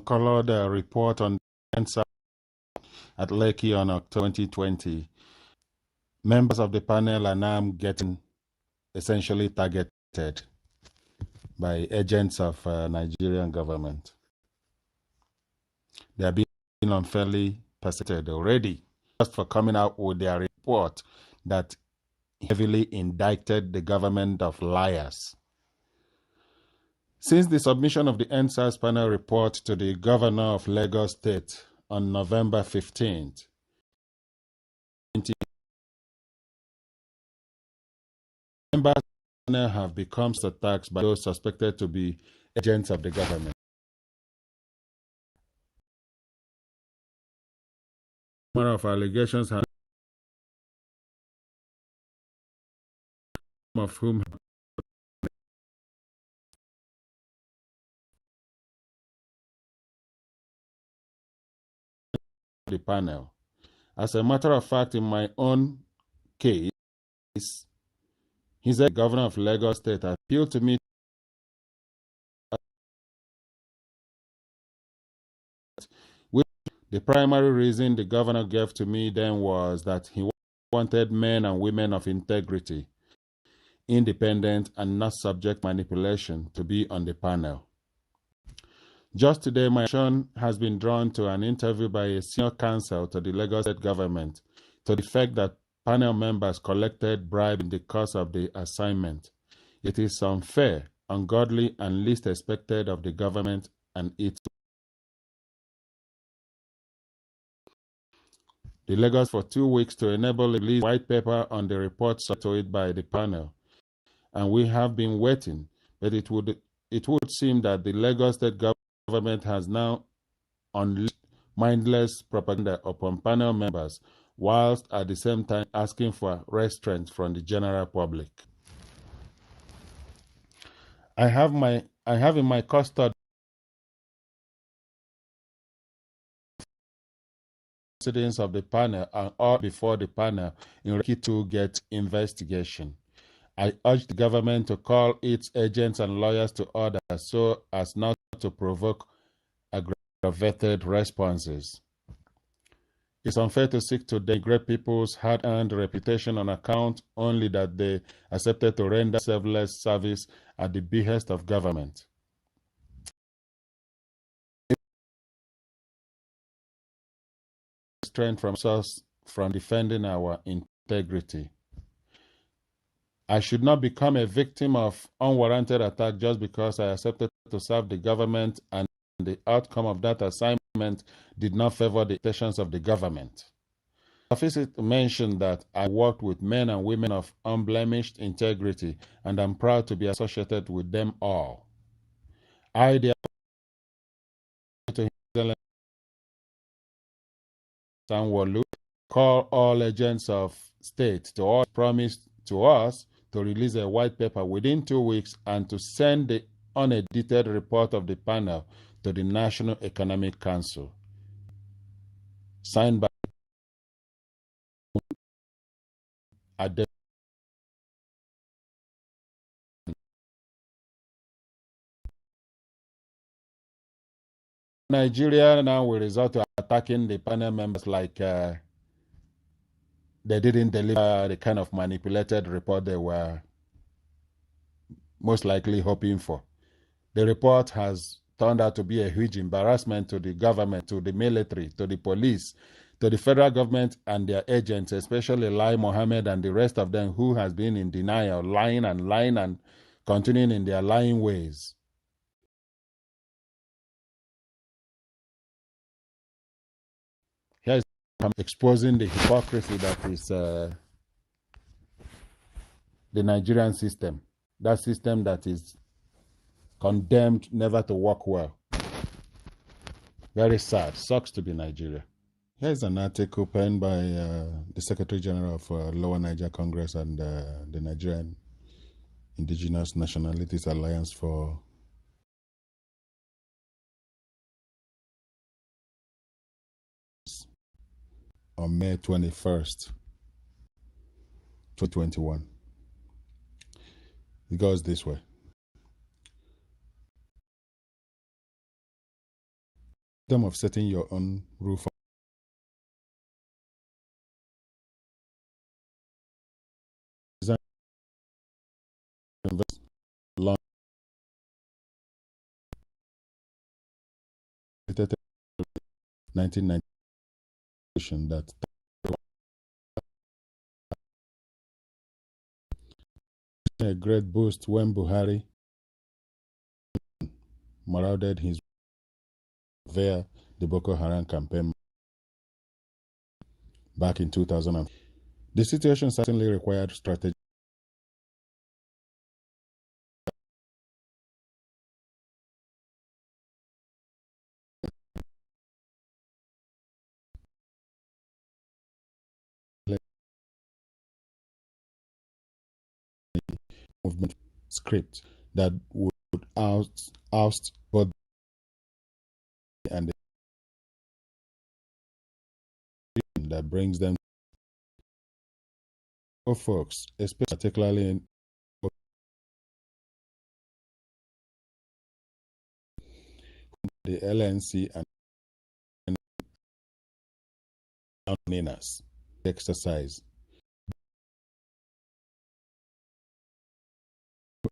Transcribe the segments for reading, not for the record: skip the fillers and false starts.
colored report on the at Lekki on October 2020, members of the panel are now getting essentially targeted by agents of Nigerian government. They are being unfairly persecuted already just for coming out with their report that heavily indicted the government of liars. Since the submission of the EndSARS panel report to the governor of Lagos State on November 15th, members of the panel have become attacked by those suspected to be agents of the government. A number of allegations have of whom the panel. As a matter of fact, in my own case, he said the governor of Lagos State appealed to me. The primary reason the governor gave to me then was that he wanted men and women of integrity, independent and not subject to manipulation, to be on the panel. Just today, my attention has been drawn to an interview by a senior counsel to the Lagos State government to the effect that panel members collected bribes in the course of the assignment. It is unfair, ungodly, and least expected of the government and its the Lagos for 2 weeks to enable a release white paper on the report submitted to it by the panel. And we have been waiting, but it would seem that the Lagos State government has now unleashed mindless propaganda upon panel members, whilst at the same time asking for restraint from the general public. I have in my custody proceedings of the panel and all before the panel in order to get investigation. I urge the government to call its agents and lawyers to order so as not to provoke aggravated responses. It's unfair to seek to degrade people's hard-earned reputation on account only that they accepted to render selfless service at the behest of government. Strength from us from defending our integrity. I should not become a victim of unwarranted attack just because I accepted to serve the government and the outcome of that assignment did not favor the intentions of the government. Suffice it to mention that I worked with men and women of unblemished integrity, and I'm proud to be associated with them all. I therefore to Sanwo-Olu call all agents of state to all promise to us to release a white paper within 2 weeks and to send the unedited report of the panel to the National Economic Council. Signed by Nigeria now will resort to attacking the panel members like they didn't deliver the kind of manipulated report they were most likely hoping for. The report has turned out to be a huge embarrassment to the government, to the military, to the police, to the federal government and their agents, especially Lai Mohammed and the rest of them who has been in denial, lying and continuing in their lying ways. Here is exposing the hypocrisy that is the Nigerian system, that system that is condemned never to work well. Very sad. Sucks to be Nigeria. Here's an article penned by the Secretary General of Lower Niger Congress and the Nigerian Indigenous Nationalities Alliance for on May 21st, 2021. It goes this way. them of setting your own roof design invest long 1990 that a great boost when Buhari marauded his via the Boko Haram campaign back in 2000. The situation certainly required strategy movement script that would oust both and the that brings them to folks, especially particularly in the LNC and NINAS exercise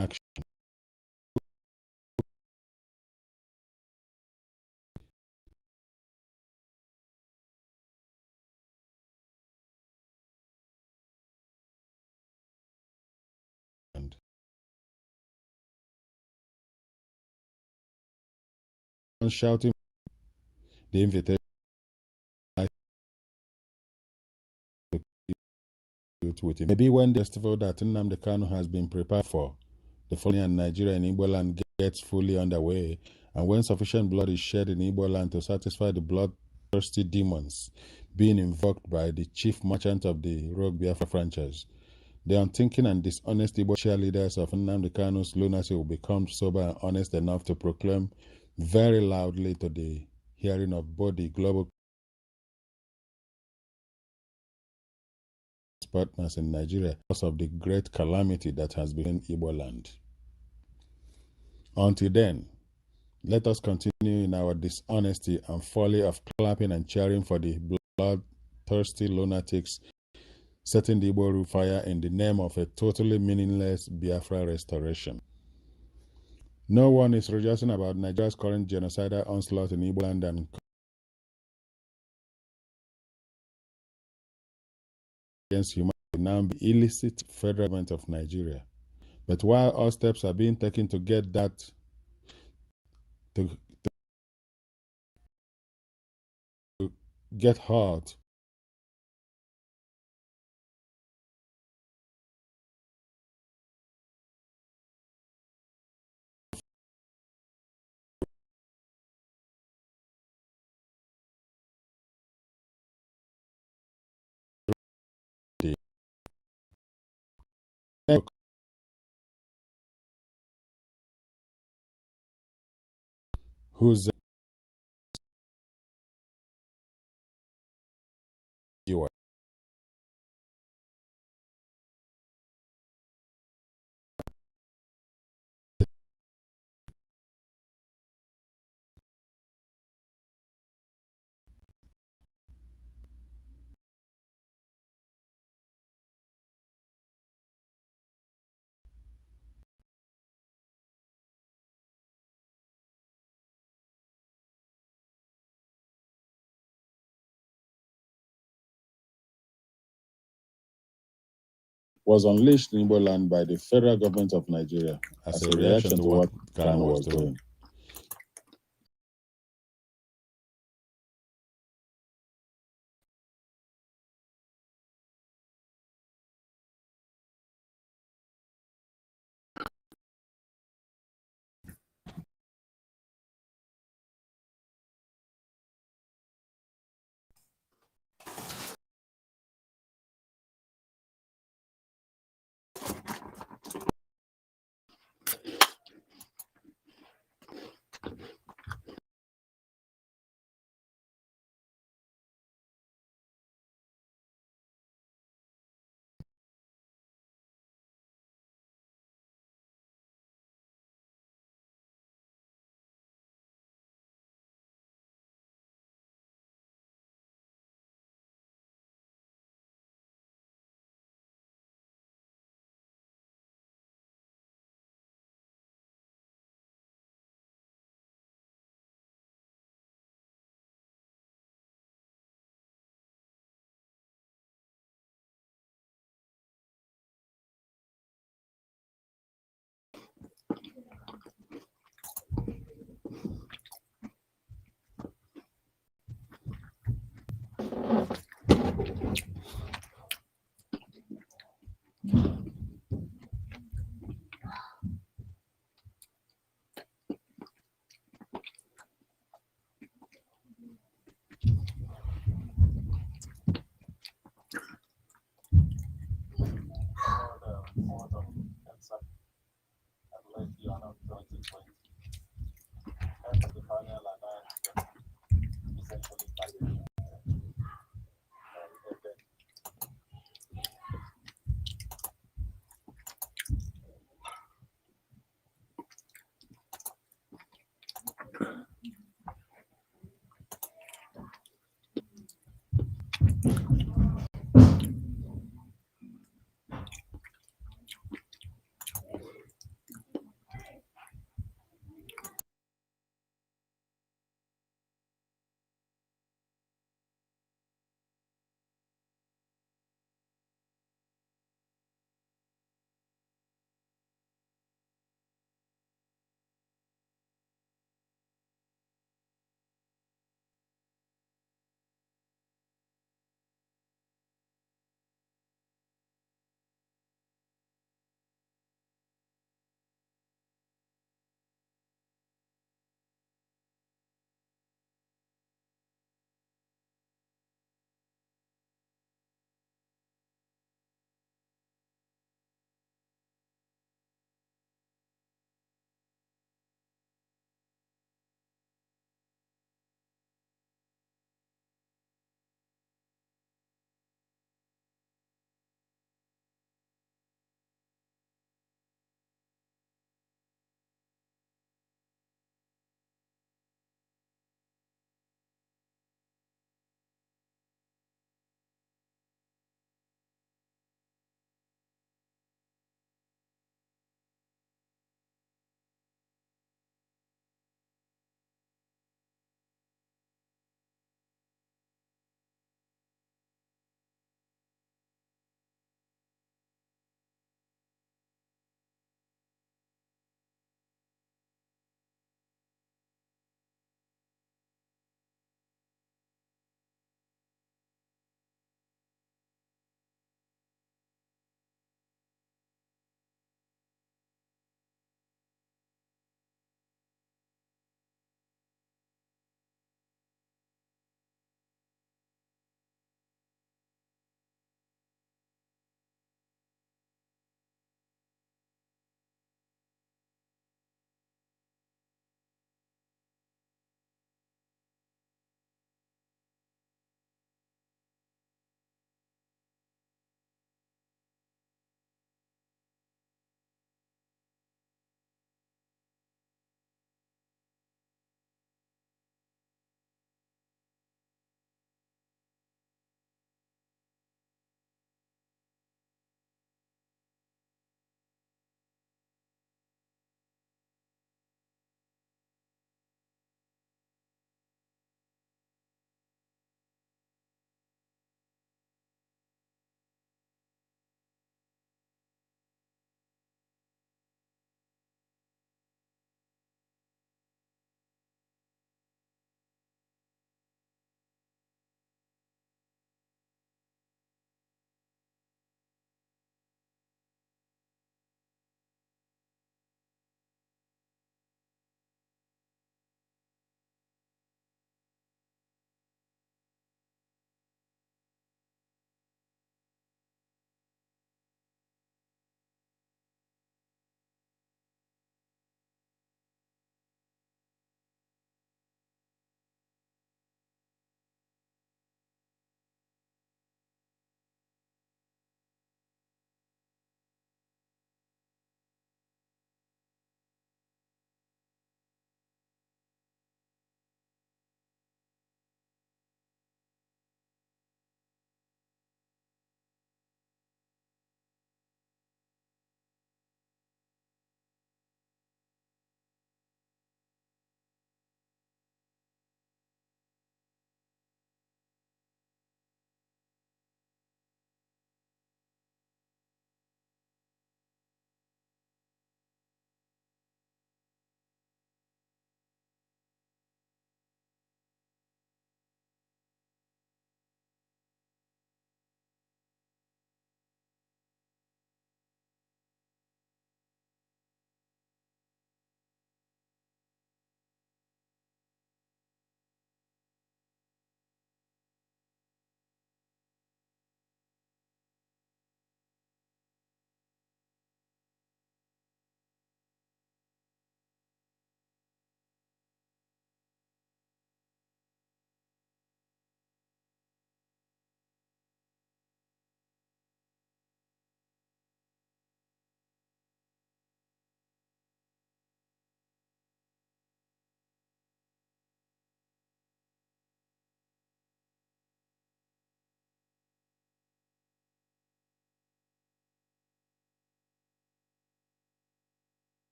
action and shouting the invitation with him. Maybe when the festival that Nnamdi Kanu has been prepared for, the following and Nigeria in Igbo land gets fully underway, and when sufficient blood is shed in Igbo land to satisfy the bloodthirsty demons being invoked by the chief merchant of the Rogue Biafra franchise, the unthinking and dishonest Igbo cheerleaders of Nnamdi Kanu's lunacy will become sober and honest enough to proclaim very loudly to the hearing of both the global partners in Nigeria because of the great calamity that has been Igbo land. Until then, let us continue in our dishonesty and folly of clapping and cheering for the bloodthirsty lunatics setting the Igbo roof fire in the name of a totally meaningless Biafra restoration. No one is rejoicing about Nigeria's current genocidal onslaught in Igbo land and against humanity now the illicit federal government of Nigeria. But while all steps are being taken to get that to get hard, who's you are. Was unleashed in Igbo land by the federal government of Nigeria as a reaction to what Kanu was doing.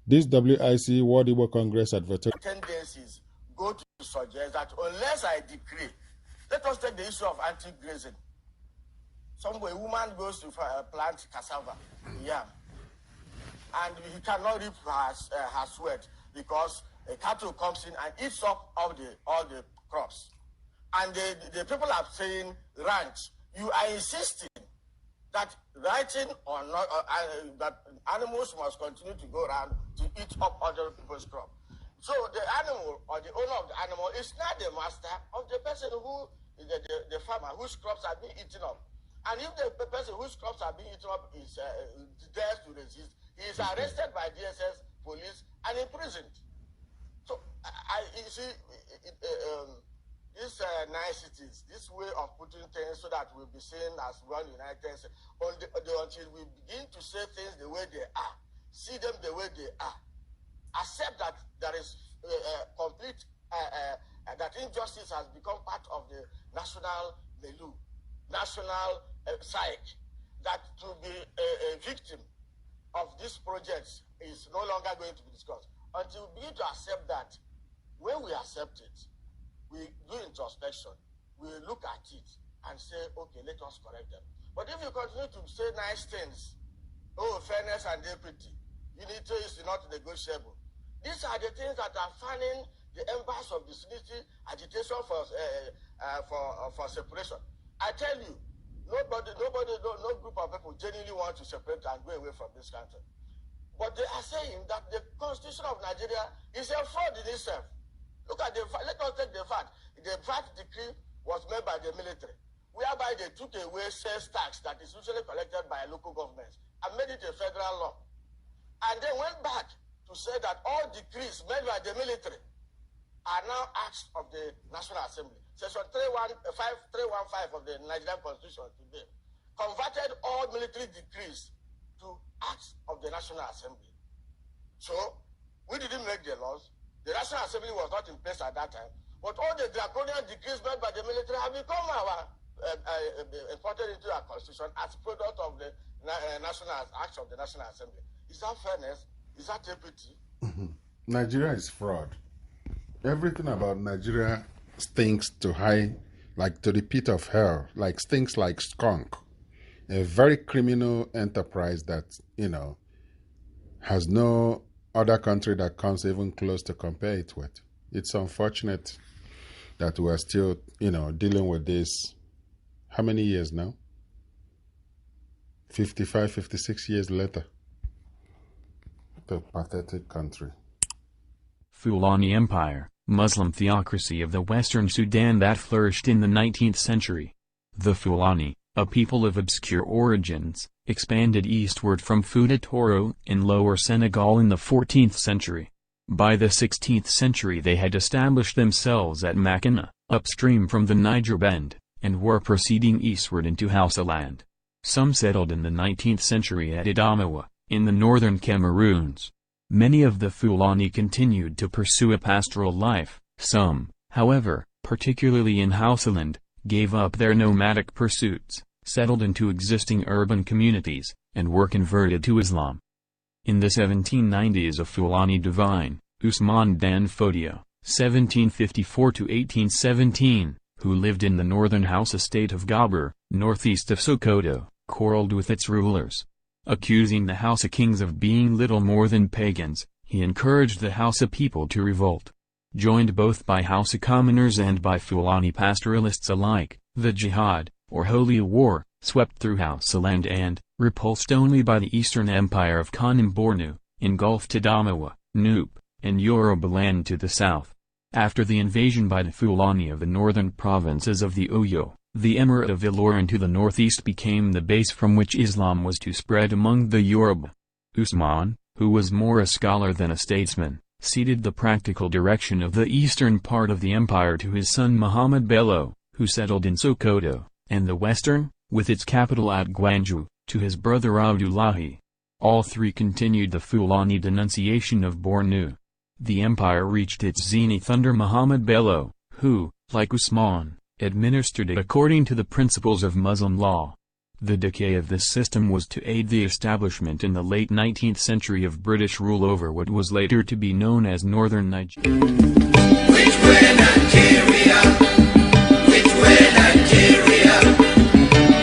This WIC World Igbo Congress advertised tendencies go to suggest that unless I decree, let us take the issue of anti-grazing. Somewhere a woman goes to plant cassava, yam, and he cannot reap her sweat because a cattle comes in and eats up all the crops. And the people are saying, ranch, you are insisting that writing or not, that animals must continue to go around to eat up other people's crop. So the animal or the owner of the animal is not the master of the person who, the farmer whose crops are being eaten up. And if the person whose crops are being eaten up is dares to resist, he is arrested by DSS, police, and imprisoned. So you see, these niceties, this way of putting things so that we'll be seen as one united, until we begin to say things the way they are, see them the way they are, accept that there is complete, that injustice has become part of the national milieu, national psyche, that to be a victim of these projects is no longer going to be discussed. Until we begin to accept that, when we accept it, we do introspection, we look at it and say, okay, let us correct them. But if you continue to say nice things, oh, fairness and equity, unity is not negotiable. These are the things that are fanning the embers of disunity, agitation for separation. I tell you, no group of people genuinely want to separate and go away from this country. But they are saying that the Constitution of Nigeria is a fraud in itself. Look at let us take the fact. The VAT decree was made by the military, whereby they took away sales tax that is usually collected by local governments and made it a federal law. And they went back to say that all decrees made by the military are now acts of the National Assembly. Section 5315 of the Nigerian Constitution today converted all military decrees to acts of the National Assembly. So, we didn't make the laws. The National Assembly was not in place at that time. But all the draconian decrees made by the military have become imported into our Constitution as product of the national acts of the National Assembly. Is that fairness? Is that equity? Nigeria is fraud. Everything about Nigeria stinks to high, like to the pit of hell, like stinks like skunk. A very criminal enterprise that, has no other country that comes even close to compare it with. It's unfortunate that we're still, dealing with this. How many years now? 55, 56 years later. What a pathetic country. Fulani Empire, Muslim theocracy of the Western Sudan that flourished in the 19th century. The Fulani, a people of obscure origins, expanded eastward from Fouta Toro in Lower Senegal in the 14th century. By the 16th century they had established themselves at Makina, upstream from the Niger Bend, and were proceeding eastward into Hausaland. Some settled in the 19th century at Adamawa, in the northern Cameroons. Many of the Fulani continued to pursue a pastoral life. Some, however, particularly in Hausaland, gave up their nomadic pursuits, settled into existing urban communities, and were converted to Islam. In the 1790s a Fulani divine, Usman Dan Fodio, 1754–1817, who lived in the northern Hausa state of Gabar, northeast of Sokoto, quarreled with its rulers. Accusing the Hausa kings of being little more than pagans, he encouraged the Hausa people to revolt. Joined both by Hausa commoners and by Fulani pastoralists alike, the jihad, or holy war, swept through Hausaland and, repulsed only by the Eastern Empire of Kanem Bornu, engulfed Adamawa, Nupe, and Yorubaland to the south. After the invasion by the Fulani of the northern provinces of the Oyo, the Emirate of Ilorin to the northeast became the base from which Islam was to spread among the Yoruba. Usman, who was more a scholar than a statesman, ceded the practical direction of the eastern part of the empire to his son Muhammad Bello, who settled in Sokoto, and the western, with its capital at Gwanju, to his brother Abdullahi. All three continued the Fulani denunciation of Bornu. The empire reached its zenith under Muhammad Bello, who, like Usman, administered it according to the principles of Muslim law. The decay of this system was to aid the establishment in the late 19th century of British rule over what was later to be known as Northern Nigeria. Which way Nigeria? Which way Nigeria?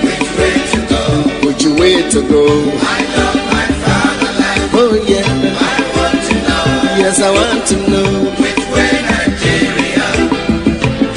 Which way to go? Which way to go? I love my fatherland. Oh yeah. I want to know. Yes, I want to know. Which way Nigeria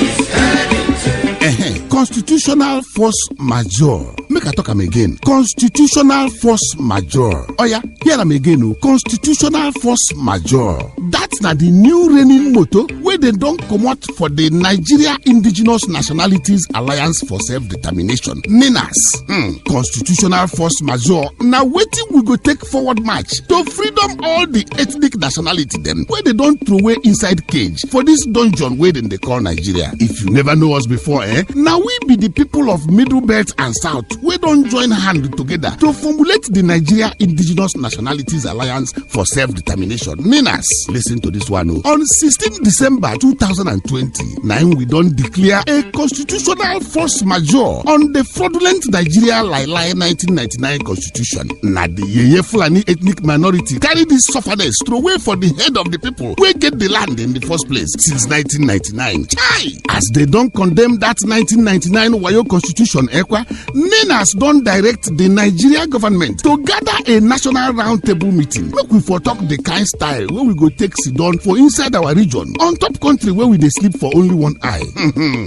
is heading to? Constitutional force majeure. Make I talk am again. Constitutional force majeure. Oh yeah, here am again. Oh. Constitutional force majeure. That's not the new reigning motto where they don't come out for the Nigeria Indigenous Nationalities Alliance for Self-Determination. NINAS. Constitutional force majeure. Now waiting we go take forward march to freedom all the ethnic nationality them where they don't throw away inside cage for this dungeon where they call Nigeria. If you never know us before, now we be the people of Middle Belt and South. We don't join hand together to formulate the Nigeria Indigenous Nationalities Alliance for Self-Determination. NINAS. Listen to this one. On 16 December 2020, now we don't declare a constitutional force majeure on the fraudulent Nigeria Lai 1999 constitution. Now the Yeye Fulani ethnic minority carry this sufferness throw away for the head of the people who get the land in the first place since 1999. Chai! As they don't condemn that 1999 Wayo constitution, NINAS don't direct the Nigeria government to gather a national roundtable meeting. Look, we for talk the kind style where we go take sit down for inside our region on top country where we dey sleep for only one eye.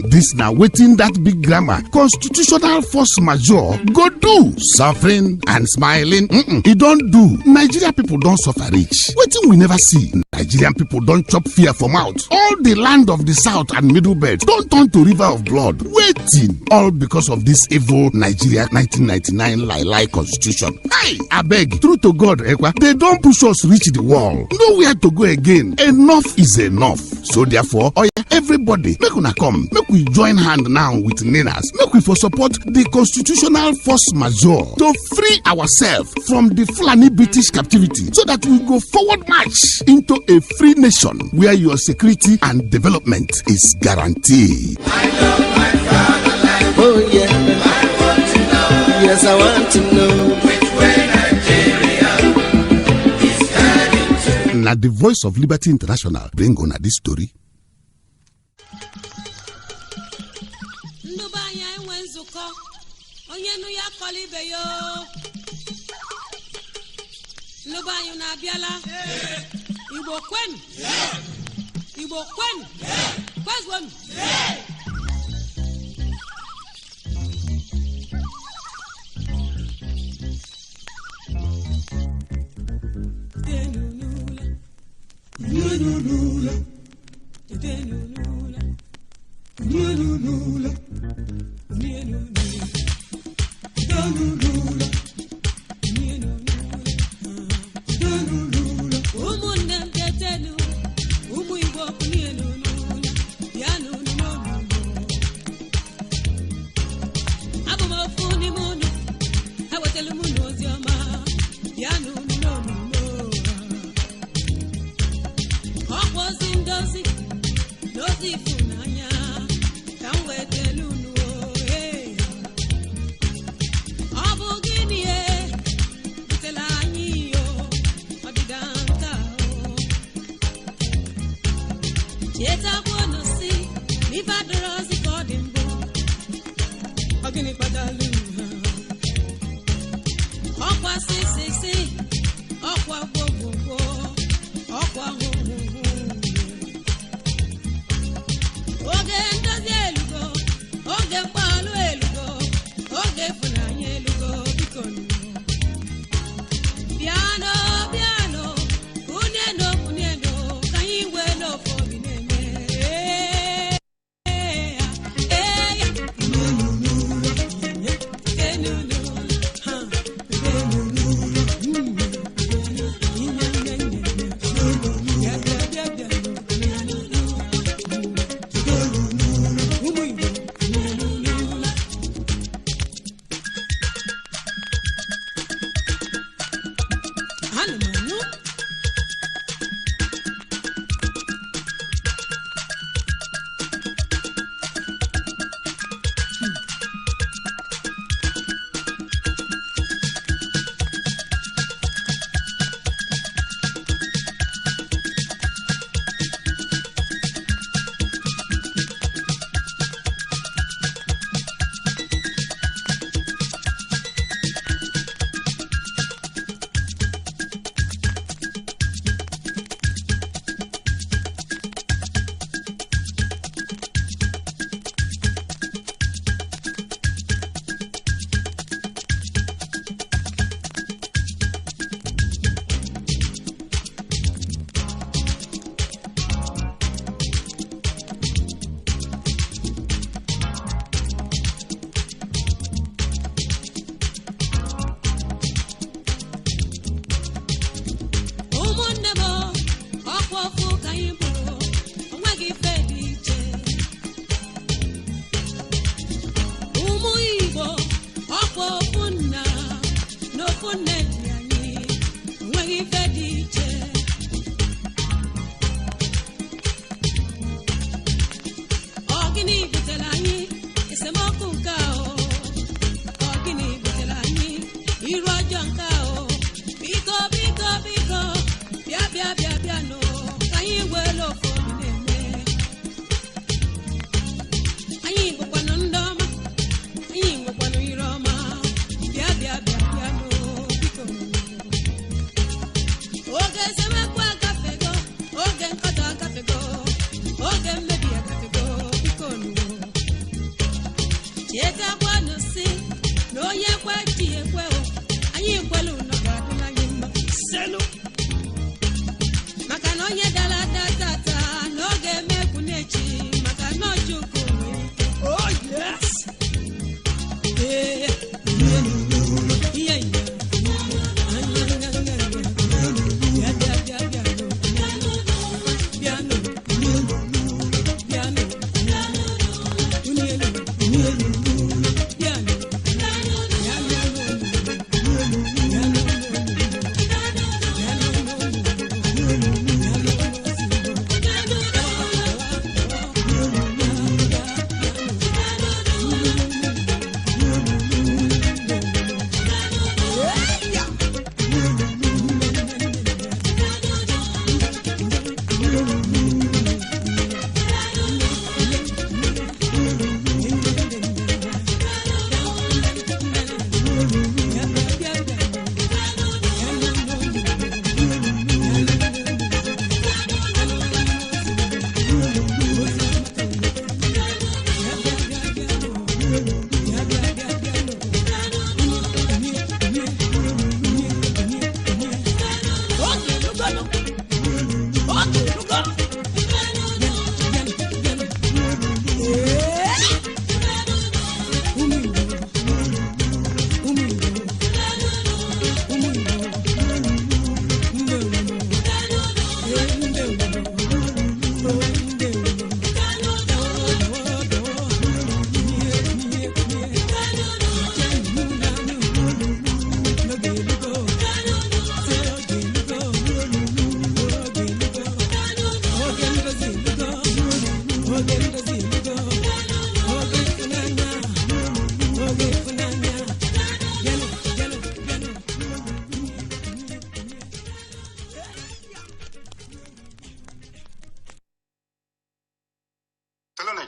This now waiting that big grammar constitutional force majeure go do suffering and smiling. It don't do. Nigeria people don't suffer rich. Waiting we never see. Nigerian people don't chop fear from out. All the land of the South and Middle Belt don't turn to river of blood. Waiting all because of this evil Nigeria 1999 lie constitution. Hey, I beg, true to God, they don't push us reach the wall. Nowhere to go again. Enough is enough. So therefore, everybody, make una come. Make we join hand now with NINAS. Make we for support the constitutional force majeure to free ourselves from the Fulani British captivity so that we go forward march into a free nation where your security and development is guaranteed. I love my fatherland. Oh yeah. I want to know. Yes, I want to know. Which way Nigeria is heading to? Now the Voice of Liberty International bring on this story. Abogini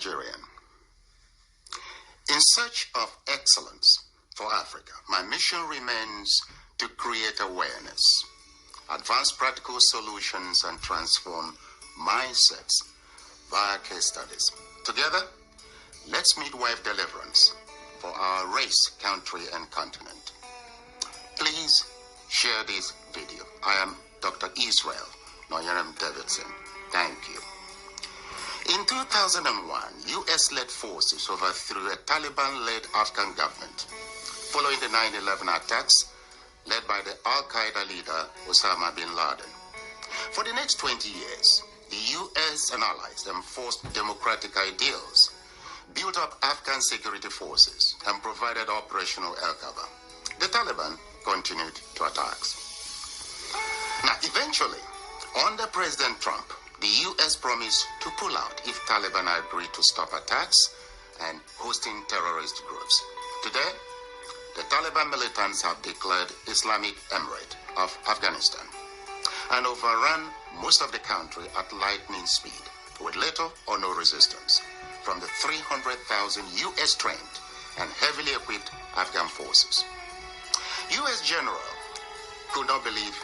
Nigerian. In search of excellence for Africa, my mission remains to create awareness, advance practical solutions, and transform mindsets via case studies. Together, let's midwife deliverance for our race, country, and continent. Please share this video. I am Dr. Israel Noyaram Davidson. Thank you. In 2001, U.S.-led forces overthrew a Taliban-led Afghan government following the 9/11 attacks led by the Al-Qaeda leader Osama bin Laden. For the next 20 years, the U.S. and allies enforced democratic ideals, built up Afghan security forces, and provided operational air cover. The Taliban continued to attacks. Now, eventually, under President Trump, the U.S. promised to pull out if Taliban agreed to stop attacks and hosting terrorist groups. Today, the Taliban militants have declared Islamic Emirate of Afghanistan and overrun most of the country at lightning speed with little or no resistance from the 300,000 U.S. trained and heavily equipped Afghan forces. U.S. general could not believe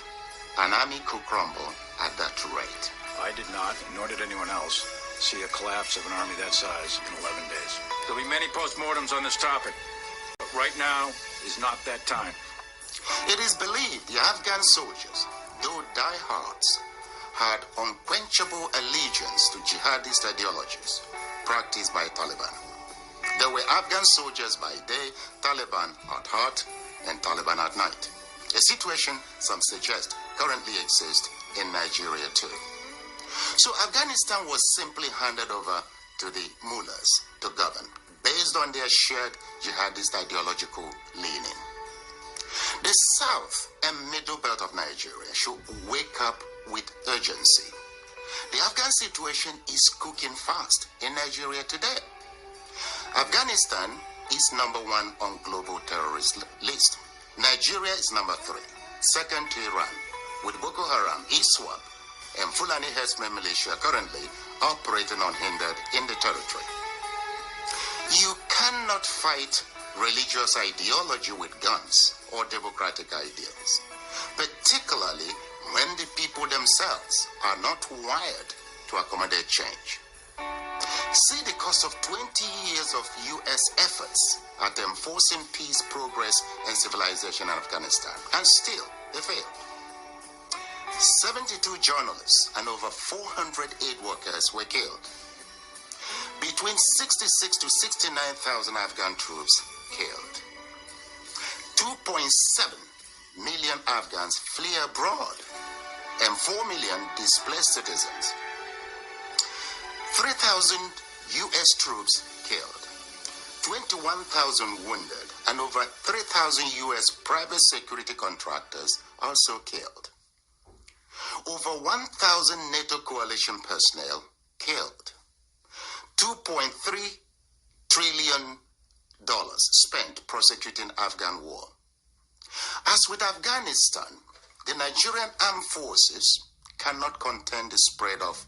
an army could crumble at that rate. I did not, nor did anyone else, see a collapse of an army that size in 11 days. There'll be many postmortems on this topic, but right now is not that time. It is believed the Afghan soldiers, though diehards, had unquenchable allegiance to jihadist ideologies practiced by Taliban. There were Afghan soldiers by day, Taliban at heart, and Taliban at night. A situation, some suggest, currently exists in Nigeria too. So Afghanistan was simply handed over to the mullahs to govern, based on their shared jihadist ideological leaning. The South and Middle Belt of Nigeria should wake up with urgency. The Afghan situation is cooking fast in Nigeria today. Afghanistan is number 1 on global terrorist list. Nigeria is number 3, second to Iran, with Boko Haram, ISWAP, and Fulani herdsmen militia currently operating unhindered in the territory. You cannot fight religious ideology with guns or democratic ideals, particularly when the people themselves are not wired to accommodate change. See the cost of 20 years of U.S. efforts at enforcing peace, progress, and civilization in Afghanistan, and still they failed. 72 journalists and over 400 aid workers were killed. Between 66 to 69,000 Afghan troops killed. 2.7 million Afghans flee abroad, and 4 million displaced citizens. 3,000 U.S. troops killed, 21,000 wounded, and over 3,000 U.S. private security contractors also killed. Over 1,000 NATO coalition personnel killed. $2.3 trillion spent prosecuting Afghan war. As with Afghanistan, the Nigerian armed forces cannot contain the spread of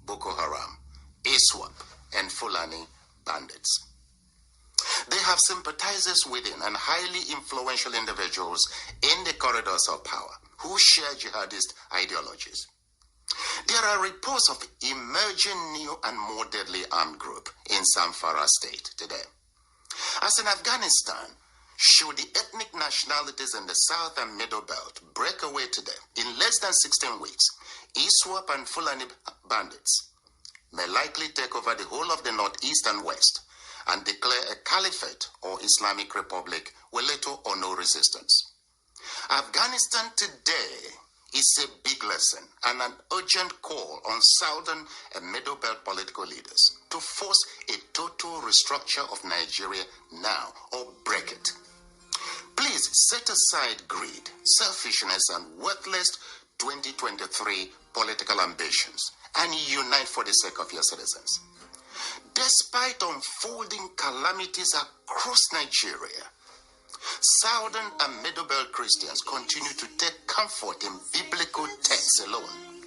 Boko Haram, ISWAP, and Fulani bandits. They have sympathizers within and highly influential individuals in the corridors of power who share jihadist ideologies. There are reports of emerging new and more deadly armed group in Zamfara state today. As in Afghanistan, should the ethnic nationalities in the South and Middle Belt break away today, in less than 16 weeks, ISWAP and Fulani bandits may likely take over the whole of the Northeast and West and declare a caliphate or Islamic Republic with little or no resistance. Afghanistan today is a big lesson and an urgent call on Southern and Middle Belt political leaders to force a total restructure of Nigeria now or break it. Please set aside greed, selfishness, and worthless 2023 political ambitions and unite for the sake of your citizens. Despite unfolding calamities across Nigeria, Southern and Middle Belt Christians continue to take comfort in biblical texts alone,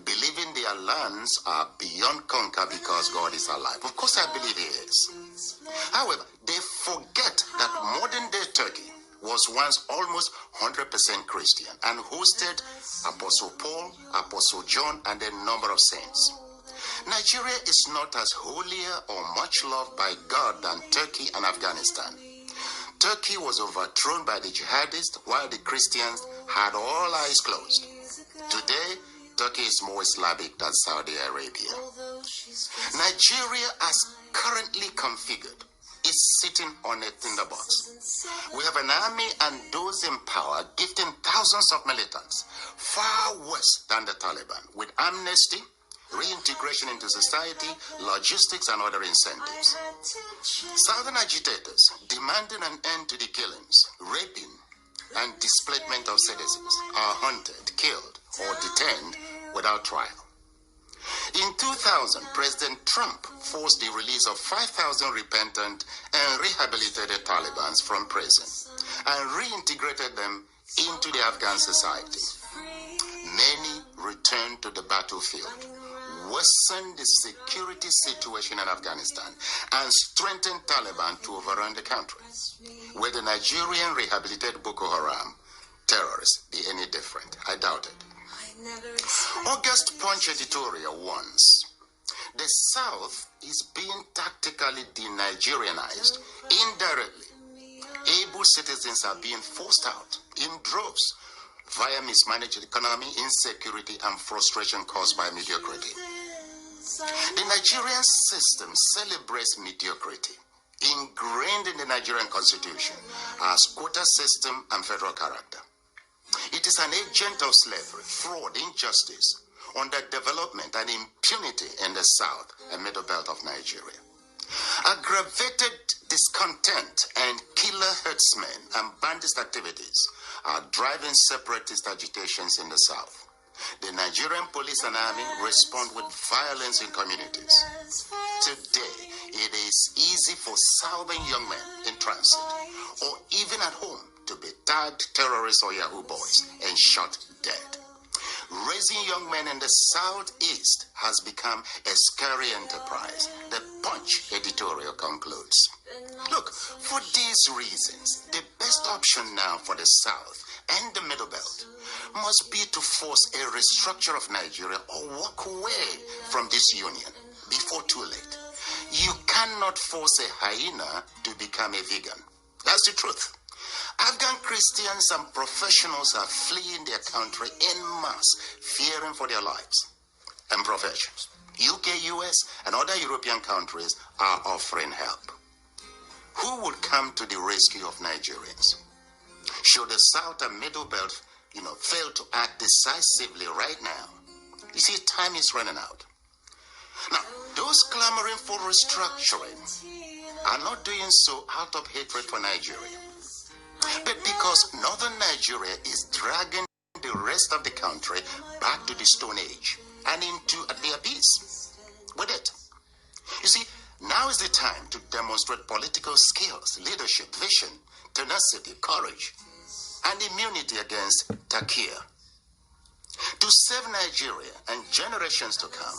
believing their lands are beyond conquer because God is alive. Of course, I believe He is. However, they forget that modern-day Turkey was once almost 100% Christian and hosted Apostle Paul, Apostle John, and a number of saints. Nigeria is not as holier or much loved by God than Turkey and Afghanistan. Turkey was overthrown by the jihadists while the Christians had all eyes closed. Today, Turkey is more Islamic than Saudi Arabia. Nigeria, as currently configured, is sitting on a tinderbox. We have an army and those in power gifting thousands of militants, far worse than the Taliban, with amnesty, reintegration into society, logistics, and other incentives. Southern agitators demanding an end to the killings, raping, and displacement of citizens are hunted, killed, or detained without trial. In 2000, President Trump forced the release of 5,000 repentant and rehabilitated Talibans from prison and reintegrated them into the Afghan society. Many returned to the battlefield, worsened the security situation in Afghanistan, and strengthened Taliban to overrun the country. Will the Nigerian rehabilitated Boko Haram terrorists be any different? I doubt it. August Punch editorial warns, the South is being tactically de-Nigerianized indirectly. Able citizens are being forced out in droves via mismanaged economy, insecurity, and frustration caused by mediocrity. The Nigerian system celebrates mediocrity, ingrained in the Nigerian constitution as quota system and federal character. It is an agent of slavery, fraud, injustice, underdevelopment, and impunity in the South and Middle Belt of Nigeria. Aggravated discontent and killer herdsmen and bandit activities are driving separatist agitations in the South. The Nigerian police and army respond with violence in communities. Today, it is easy for Southern young men in transit or even at home to be tagged terrorists or Yahoo boys and shot dead. Raising young men in the Southeast has become a scary enterprise, the Punch editorial concludes. Look, for these reasons, the best option now for the South and the Middle Belt must be to force a restructure of Nigeria or walk away from this union before too late. You cannot force a hyena to become a vegan. That's the truth. Afghan Christians and professionals are fleeing their country en masse, fearing for their lives and professions. UK, US, and other European countries are offering help. Who would come to the rescue of Nigerians? Should the South and Middle Belt, fail to act decisively right now, you see, time is running out. Now, those clamoring for restructuring are not doing so out of hatred for Nigeria, but because northern Nigeria is dragging the rest of the country back to the Stone Age and into the abyss with it. You see, now is the time to demonstrate political skills, leadership, vision, tenacity, courage, and immunity against Takia. To save Nigeria and generations to come,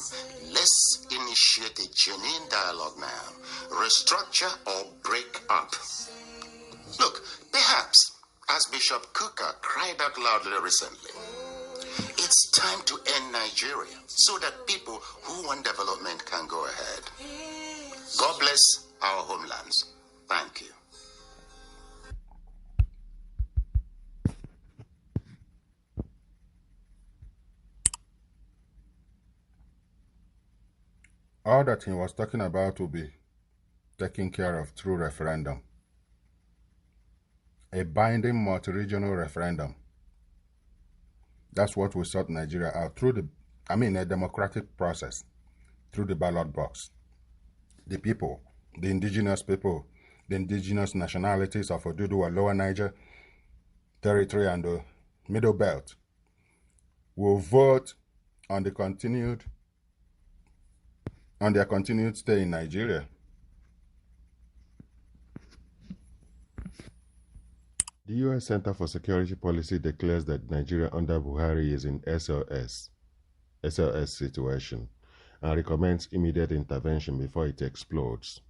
let's initiate a genuine dialogue now. Restructure or break up. Look, perhaps, as Bishop Kuka cried out loudly recently, it's time to end Nigeria so that people who want development can go ahead. God bless our homelands. Thank you. All that he was talking about will be taken care of through referendum. A binding multi-regional referendum. That's what will sort Nigeria out through a democratic process, through the ballot box. The people, the indigenous people, the indigenous nationalities of Oduduwa, Lower Niger Territory and the Middle Belt will vote on their continued stay in Nigeria. The U.S. Center for Security Policy declares that Nigeria under Buhari is in SLS situation and recommends immediate intervention before it explodes.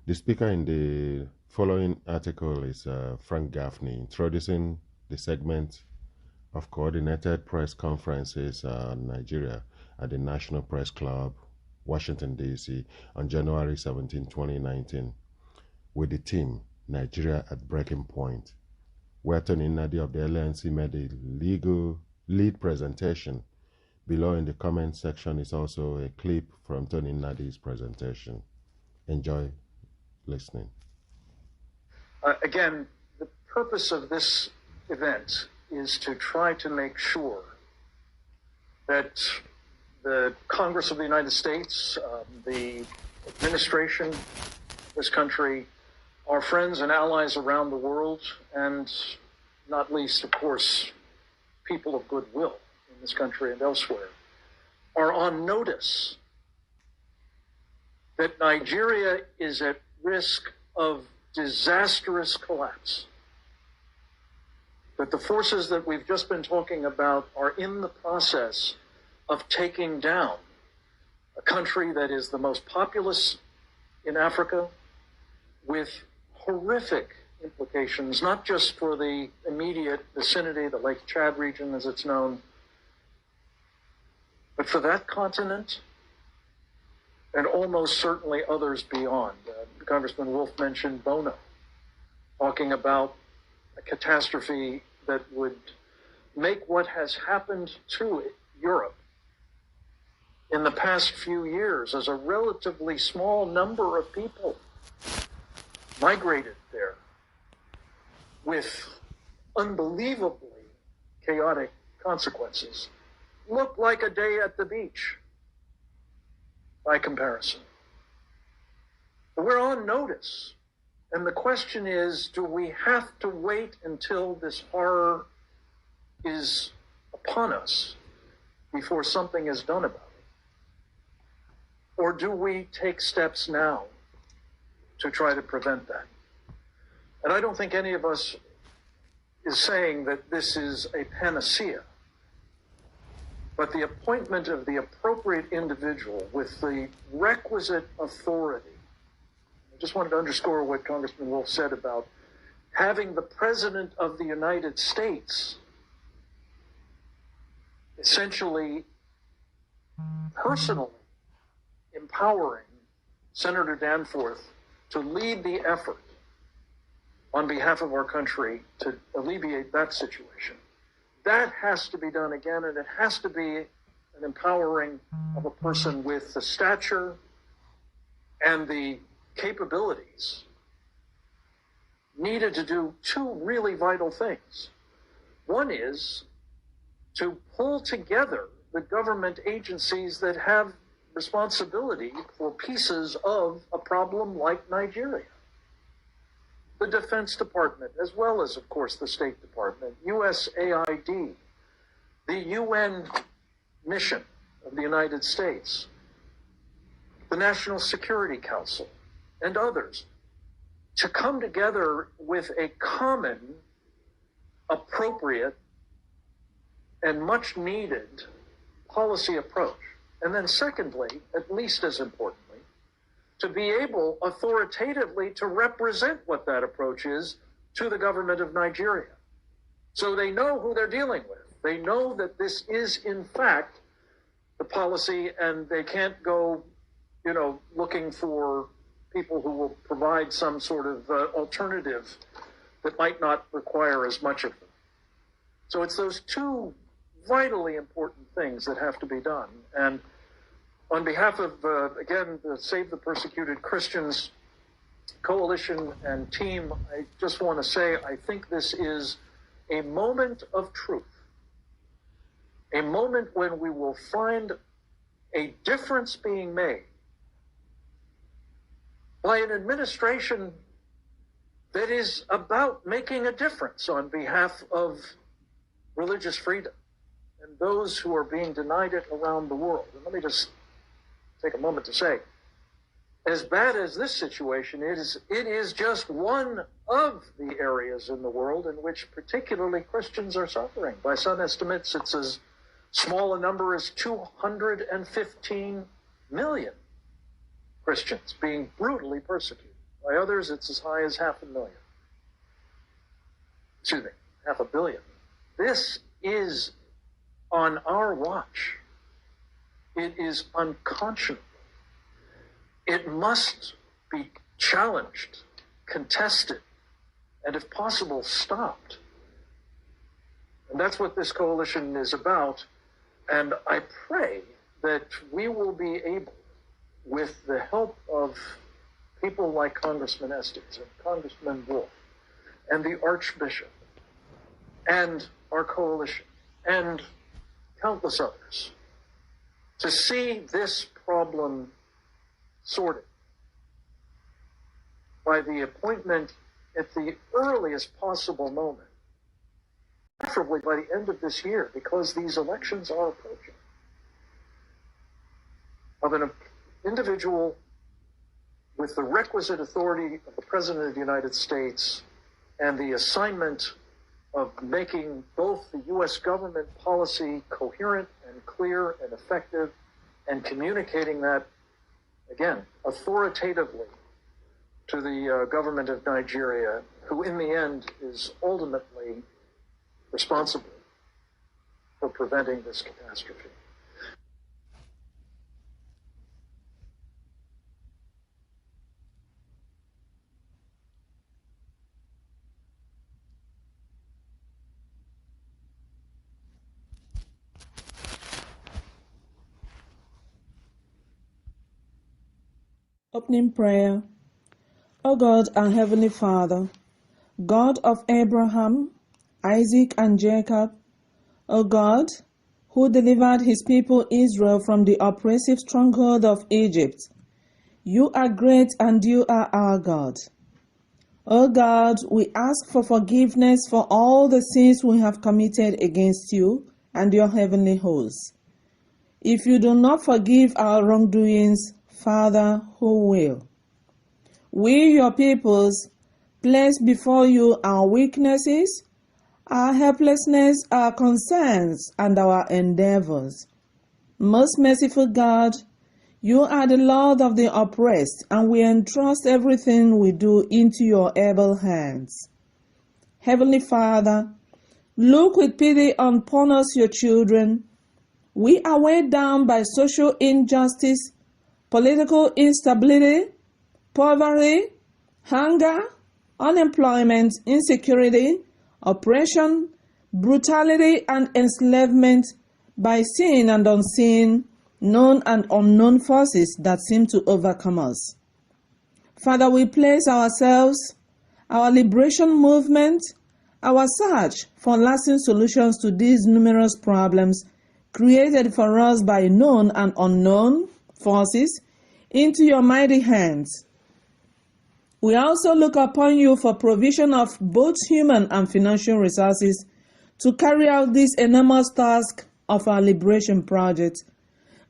The speaker in the following article is Frank Gaffney, introducing the segment of coordinated press conferences in Nigeria at the National Press Club, Washington, D.C. on January 17, 2019, with the theme Nigeria at Breaking Point, where Tony Nnadi of the LNC made a lead presentation. Below in the comment section is also a clip from Tony Nnadi's presentation. Enjoy listening. Again, the purpose of this event is to try to make sure that the Congress of the United States, the administration, this country, our friends and allies around the world, and not least, of course, people of goodwill in this country and elsewhere, are on notice that Nigeria is at risk of disastrous collapse, that the forces that we've just been talking about are in the process of taking down a country that is the most populous in Africa, with horrific implications, not just for the immediate vicinity, the Lake Chad region as it's known, but for that continent and almost certainly others beyond. Congressman Wolf mentioned Bono, talking about a catastrophe that would make what has happened to Europe in the past few years, as a relatively small number of people migrated there with unbelievably chaotic consequences, look like a day at the beach by comparison. But we're on notice. And the question is, do we have to wait until this horror is upon us before something is done about it? Or do we take steps now to try to prevent that? And I don't think any of us is saying that this is a panacea, but the appointment of the appropriate individual with the requisite authority. I just wanted to underscore what Congressman Wolf said about having the President of the United States essentially personally empowering Senator Danforth to lead the effort on behalf of our country to alleviate that situation. That has to be done again, and it has to be an empowering of a person with the stature and the capabilities needed to do two really vital things. One is to pull together the government agencies that have responsibility for pieces of a problem like Nigeria. The Defense Department, as well as, of course, the State Department, USAID, the UN mission of the United States, the National Security Council, and others, to come together with a common, appropriate, and much needed policy approach. And then secondly, at least as importantly, to be able authoritatively to represent what that approach is to the government of Nigeria. So they know who they're dealing with. They know that this is in fact the policy, and they can't go, looking for people who will provide some sort of alternative that might not require as much of them. So it's those two vitally important things that have to be done. And on behalf of, again, the Save the Persecuted Christians Coalition and team, I just want to say I think this is a moment of truth, a moment when we will find a difference being made by an administration that is about making a difference on behalf of religious freedom and those who are being denied it around the world. And let me just take a moment to say, as bad as this situation is, it is just one of the areas in the world in which particularly Christians are suffering. By some estimates, it's as small a number as 215 million Christians being brutally persecuted. By others, it's as high as 500,000. 500 million. This is on our watch. It is unconscionable. It must be challenged, contested, and if possible, stopped. And that's what this coalition is about. And I pray that we will be able, with the help of people like Congressman Estes and Congressman Wolf and the Archbishop and our coalition and countless others, to see this problem sorted by the appointment at the earliest possible moment, preferably by the end of this year, because these elections are approaching, of an individual with the requisite authority of the President of the United States and the assignment of making both the U.S. government policy coherent and clear and effective, and communicating that, again, authoritatively to the government of Nigeria, who in the end is ultimately responsible for preventing this catastrophe. Opening prayer. O God, our Heavenly Father, God of Abraham, Isaac, and Jacob, O God, who delivered his people Israel from the oppressive stronghold of Egypt, You are great and you are our God. O God, we ask for forgiveness for all the sins we have committed against you and your heavenly hosts. If you do not forgive our wrongdoings, Father, who will? We, your peoples, place before you our weaknesses, our helplessness, our concerns, and our endeavors. Most merciful God, you are the Lord of the oppressed, and we entrust everything we do into your able hands. Heavenly Father, look with pity upon us, your children. We are weighed down by social injustice, political instability, poverty, hunger, unemployment, insecurity, oppression, brutality, and enslavement by seen and unseen, known and unknown forces that seem to overcome us. Father, we place ourselves, our liberation movement, our search for lasting solutions to these numerous problems created for us by known and unknown forces into your mighty hands. We also look upon you for provision of both human and financial resources to carry out this enormous task of our liberation project.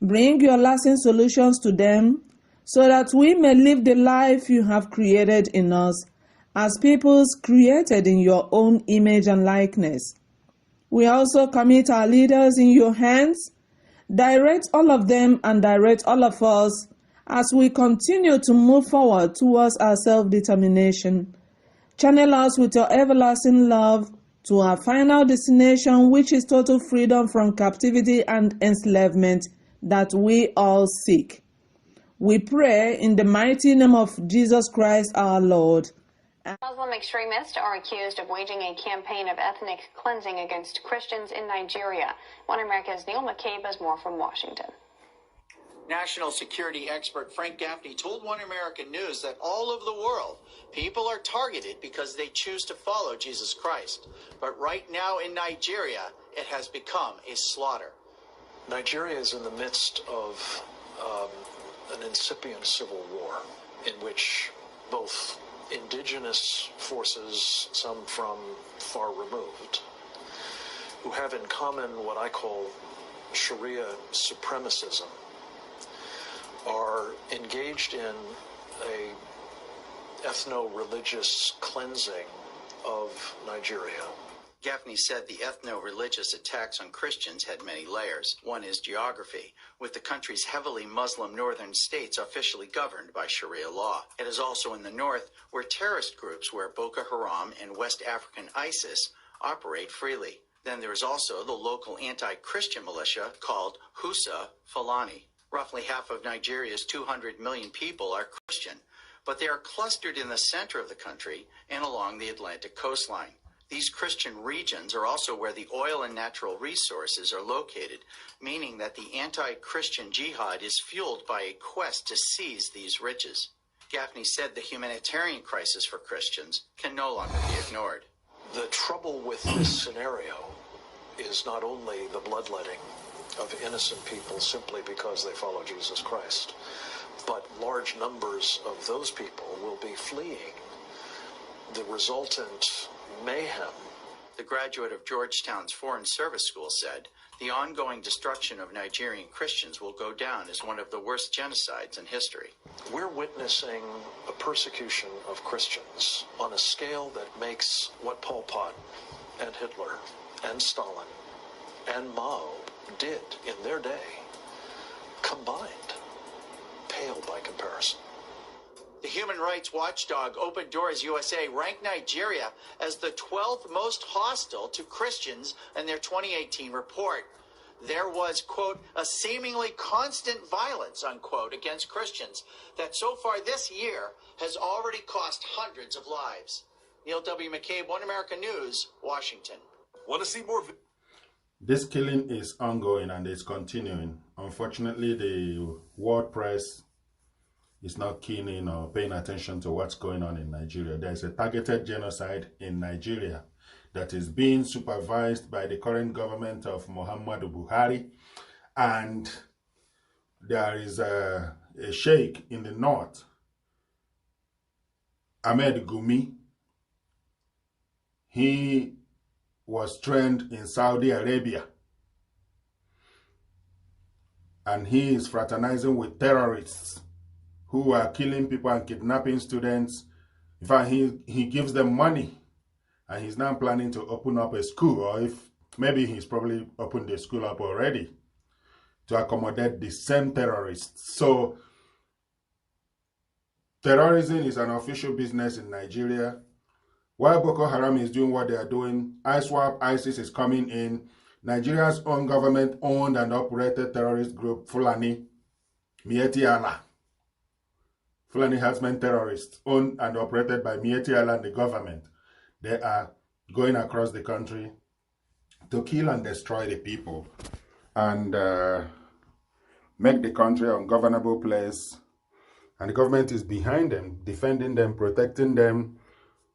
Bring your lasting solutions to them so that we may live the life you have created in us as peoples created in your own image and likeness. We also commit our leaders in your hands. Direct all of them and direct all of us as we continue to move forward towards our self-determination. Channel us with your everlasting love to our final destination, which is total freedom from captivity and enslavement that we all seek. We pray in the mighty name of Jesus Christ our Lord. Muslim extremists are accused of waging a campaign of ethnic cleansing against Christians in Nigeria. One America's Neil McCabe has more from Washington. National security expert Frank Gaffney told One American News that all over the world, people are targeted because they choose to follow Jesus Christ. But right now in Nigeria, it has become a slaughter. Nigeria is in the midst of an incipient civil war in which both indigenous forces, some from far removed, who have in common what I call Sharia supremacism, are engaged in a ethno-religious cleansing of Nigeria. Gaffney said the ethno-religious attacks on Christians had many layers. One is geography, with the country's heavily Muslim northern states officially governed by Sharia law. It is also in the north where terrorist groups where Boko Haram and West African ISIS operate freely. Then there is also the local anti-Christian militia called Hausa Fulani. Roughly half of Nigeria's 200 million people are Christian, but they are clustered in the center of the country and along the Atlantic coastline. These Christian regions are also where the oil and natural resources are located, meaning that the anti-Christian jihad is fueled by a quest to seize these riches. Gaffney said the humanitarian crisis for Christians can no longer be ignored. The trouble with this scenario is not only the bloodletting of innocent people simply because they follow Jesus Christ, but large numbers of those people will be fleeing the resultant mayhem. The graduate of Georgetown's Foreign Service School said, the ongoing destruction of Nigerian Christians will go down as one of the worst genocides in history. We're witnessing a persecution of Christians on a scale that makes what Pol Pot and Hitler and Stalin and Mao did in their day combined pale by comparison. The human rights watchdog Open Doors USA ranked Nigeria as the 12th most hostile to Christians in their 2018 report. There was, quote, a seemingly constant violence, unquote, against Christians that so far this year has already cost hundreds of lives. Neil W. McCabe, One American News, Washington. Want to see more? This killing is ongoing and is continuing. Unfortunately, the world press is not keen in or paying attention to what's going on in Nigeria. There is a targeted genocide in Nigeria that is being supervised by the current government of Muhammadu Buhari, and there is a sheikh in the north, Ahmed Gumi. He was trained in Saudi Arabia. And he is fraternizing with terrorists who are killing people and kidnapping students. In fact, he gives them money. And he's now planning to open up a school, or if maybe he's probably opened the school up already, to accommodate the same terrorists. So terrorism is an official business in Nigeria. While Boko Haram is doing what they are doing, ISWAP, ISIS is coming in. Nigeria's own government-owned and operated terrorist group, Fulani, Miyetti Allah. Fulani herdsmen terrorists, owned and operated by Miyetti Allah and the government. They are going across the country to kill and destroy the people and make the country an ungovernable place. And the government is behind them, defending them, protecting them,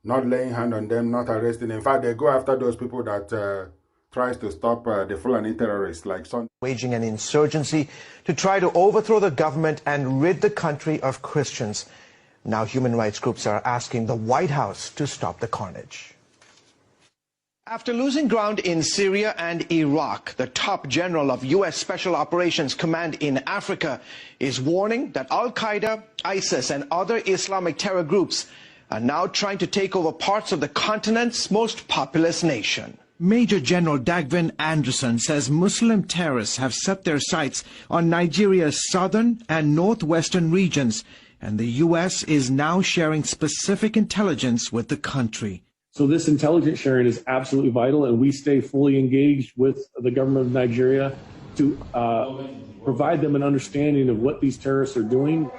not laying hand on them, not arresting them. In fact, they go after those people that tries to stop the Fulani terrorists, like some. Waging an insurgency to try to overthrow the government and rid the country of Christians. Now human rights groups are asking the White House to stop the carnage. After losing ground in Syria and Iraq, the top general of U.S. Special Operations Command in Africa is warning that Al-Qaeda, ISIS, and other Islamic terror groups are now trying to take over parts of the continent's most populous nation. Major General Dagvin Anderson says Muslim terrorists have set their sights on Nigeria's southern and northwestern regions, and the U.S. is now sharing specific intelligence with the country. So this intelligence sharing is absolutely vital, and we stay fully engaged with the government of Nigeria to provide them an understanding of what these terrorists are doing.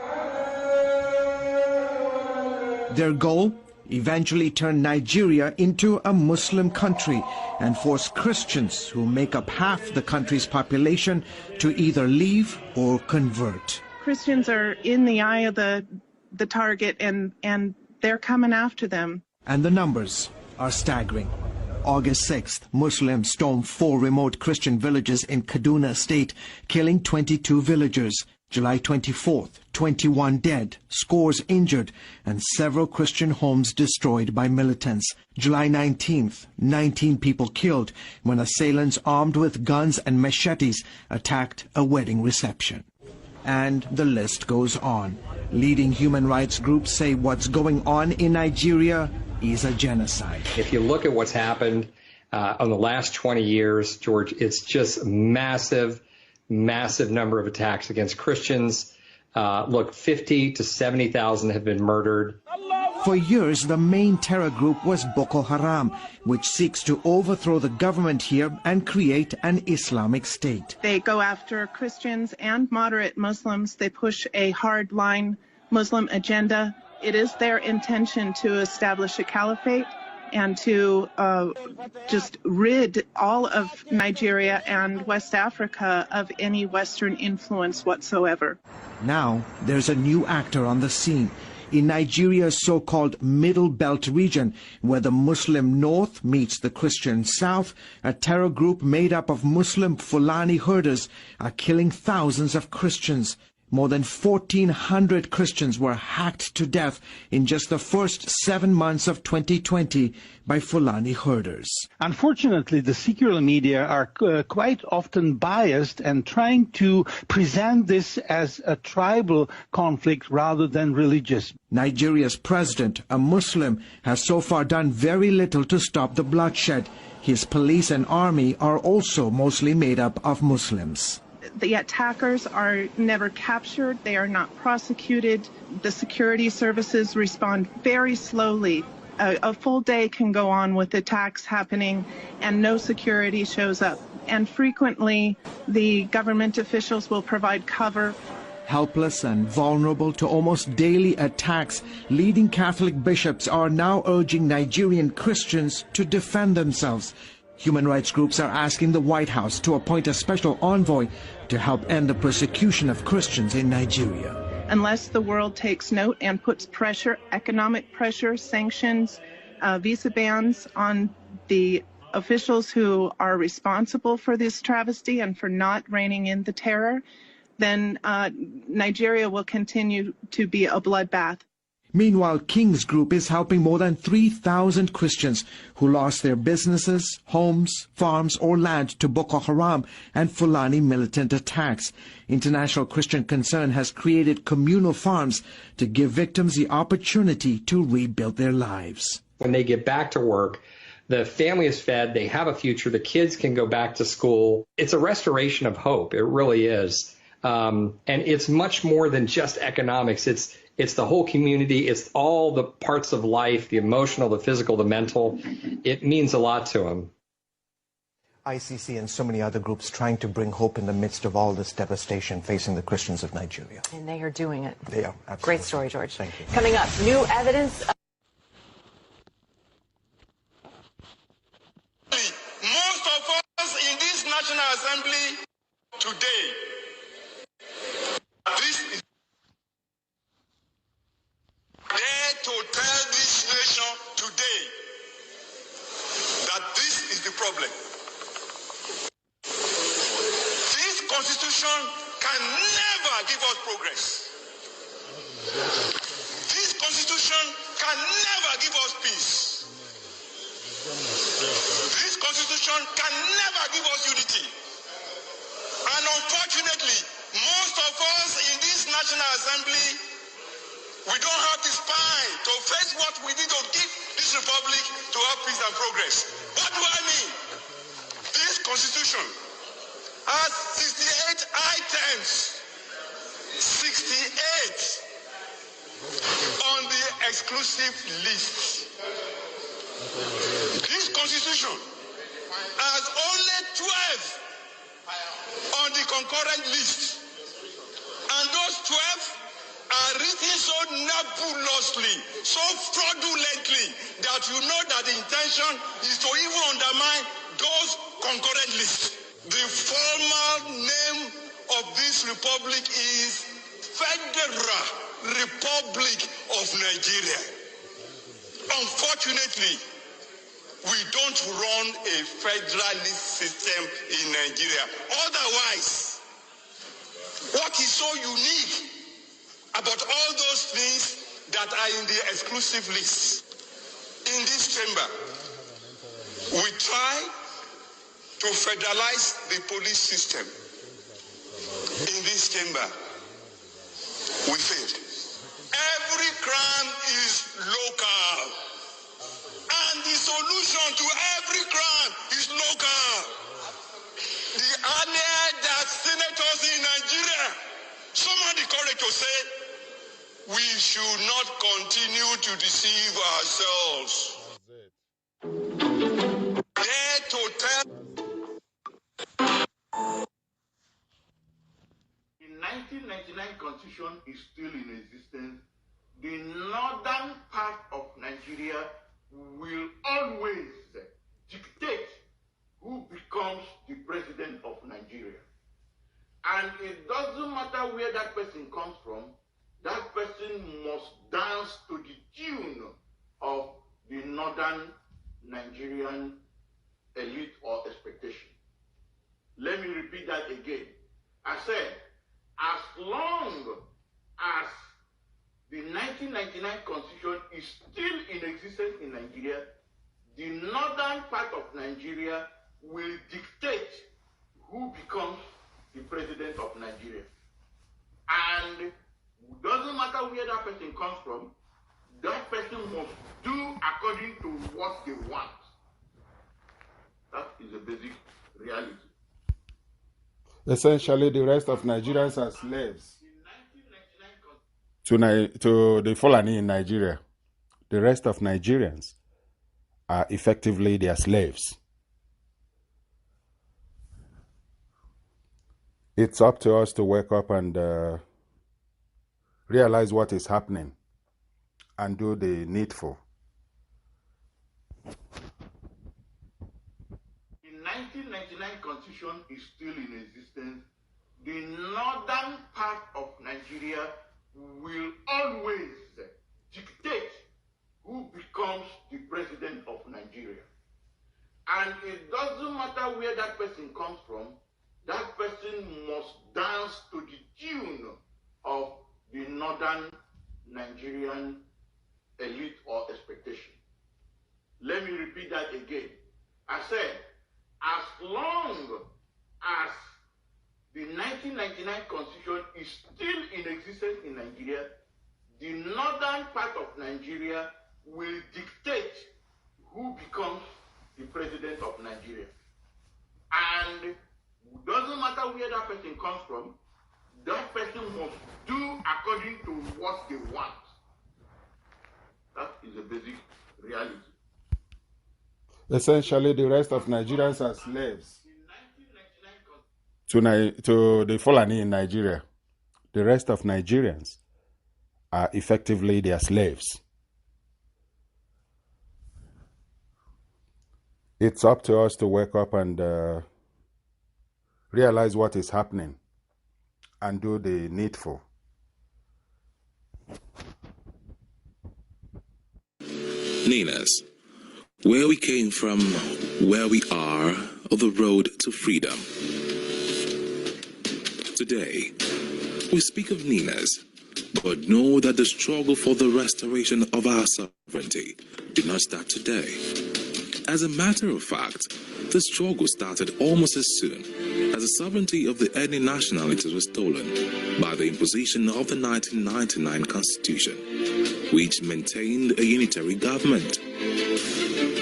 Their goal? Eventually turn Nigeria into a Muslim country and force Christians who make up half the country's population to either leave or convert. Christians are in the eye of the target, and they're coming after them. And the numbers are staggering. August 6th, Muslims stormed 4 remote Christian villages in Kaduna State, killing 22 villagers. July 24th, 21 dead, scores injured, and several Christian homes destroyed by militants. July 19th, 19 people killed when assailants armed with guns and machetes attacked a wedding reception. And the list goes on. Leading human rights groups say what's going on in Nigeria is a genocide. If you look at what's happened in the last 20 years, George, it's just massive number of attacks against Christians. Look, 50 to 70,000 have been murdered. For years, the main terror group was Boko Haram, which seeks to overthrow the government here and create an Islamic state. They go after Christians and moderate Muslims. They push a hard-line Muslim agenda. It is their intention to establish a caliphate and to just rid all of Nigeria and West Africa of any Western influence whatsoever. Now, there's a new actor on the scene. In Nigeria's so-called Middle Belt region, where the Muslim North meets the Christian South, a terror group made up of Muslim Fulani herders are killing thousands of Christians. More than 1,400 Christians were hacked to death in just the first 7 months of 2020 by Fulani herders. Unfortunately, the secular media are quite often biased and trying to present this as a tribal conflict rather than religious. Nigeria's president, a Muslim, has so far done very little to stop the bloodshed. His police and army are also mostly made up of Muslims. The attackers are never captured. They are not prosecuted. The security services respond very slowly. A full day can go on with attacks happening and no security shows up. And frequently, the government officials will provide cover. Helpless and vulnerable to almost daily attacks, leading Catholic bishops are now urging Nigerian Christians to defend themselves. Human rights groups are asking the White House to appoint a special envoy to help end the persecution of Christians in Nigeria. Unless the world takes note and puts pressure, economic pressure, sanctions, visa bans on the officials who are responsible for this travesty and for not reining in the terror, then Nigeria will continue to be a bloodbath. Meanwhile, King's Group is helping more than 3,000 Christians who lost their businesses, homes, farms, or land to Boko Haram and Fulani militant attacks. International Christian Concern has created communal farms to give victims the opportunity to rebuild their lives. When they get back to work, the family is fed, they have a future, the kids can go back to school. It's a restoration of hope. It really is. And it's much more than just economics. It's the whole community. It's all the parts of life, the emotional, the physical, the mental. It means a lot to them. ICC and so many other groups trying to bring hope in the midst of all this devastation facing the Christians of Nigeria. And they are doing it. They are, absolutely. Great story, George. Thank you. Coming up, new evidence. Most of us in this National Assembly today, this is there to tell this nation today that this is the problem. This constitution can never give us progress. This constitution can never give us peace. This constitution can never give us unity. And unfortunately, most of us in this National Assembly, we don't have the spine to face what we need to give this republic to have peace and progress. What do I mean? This constitution has 68 items. 68 on the exclusive list. This constitution has only 12 on the concurrent list. And those 12 are written so nebulously, so fraudulently, that you know that the intention is to even undermine those concurrent lists. The formal name of this republic is Federal Republic of Nigeria. Unfortunately, we don't run a federalist system in Nigeria. Otherwise, what is so unique about all those things that are in the exclusive list in this chamber? We try to federalize the police system. In this chamber, we failed. Every crime is local. And the solution to every crime is local. The idea that senators in Nigeria, someone the courage to say, we should not continue to deceive ourselves. Dare to tell. The 1999 Constitution is still in existence. The northern part of Nigeria will always dictate who becomes the president of Nigeria. And it doesn't matter where that person comes from, that person must dance to the tune of the northern Nigerian elite or expectation. Let me repeat that again. I said, as long as the 1999 Constitution is still in existence in Nigeria, the northern part of Nigeria will dictate who becomes the president of Nigeria. And it doesn't matter where that person comes from, that person must do according to what they want. That is a basic reality. Essentially, the rest of Nigerians are slaves to the Fulani in Nigeria. The rest of Nigerians are effectively their slaves. It's up to us to wake up and realize what is happening and do the needful. The 1999 Constitution is still in existence. The northern part of Nigeria will always dictate who becomes the president of Nigeria. And it doesn't matter where that person comes from, that person must dance to the tune of the northern Nigerian elite or expectation. Let me repeat that again. I said, as long as the 1999 constitution is still in existence in Nigeria, the northern part of Nigeria will dictate who becomes the president of Nigeria. And it doesn't matter where that person comes from, that person must do according to what they want. That is a basic reality. Essentially, the rest of Nigerians are slaves to the Fulani in Nigeria. The rest of Nigerians are effectively their slaves. It's up to us to wake up and realize what is happening and do the needful. Ninas, where we came from, where we are, or the road to freedom. Today, we speak of Ninas, but know that the struggle for the restoration of our sovereignty did not start today. As a matter of fact, the struggle started almost as soon as the sovereignty of the ethnic nationalities was stolen by the imposition of the 1999 Constitution, which maintained a unitary government.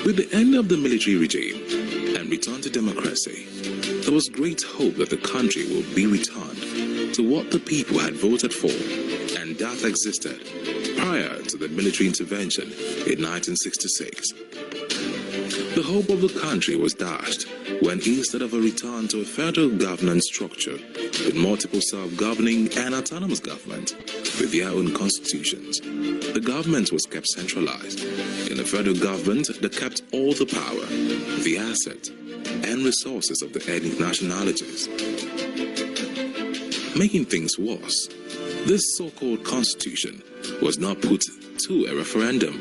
With the end of the military regime and return to democracy, there was great hope that the country will be returned to what the people had voted for, and that existed prior to the military intervention in 1966. The hope of the country was dashed when, instead of a return to a federal governance structure with multiple self-governing and autonomous government with their own constitutions, the government was kept centralized in a federal government that kept all the power, the assets, and resources of the ethnic nationalities. Making things worse, this so-called constitution was not put to a referendum,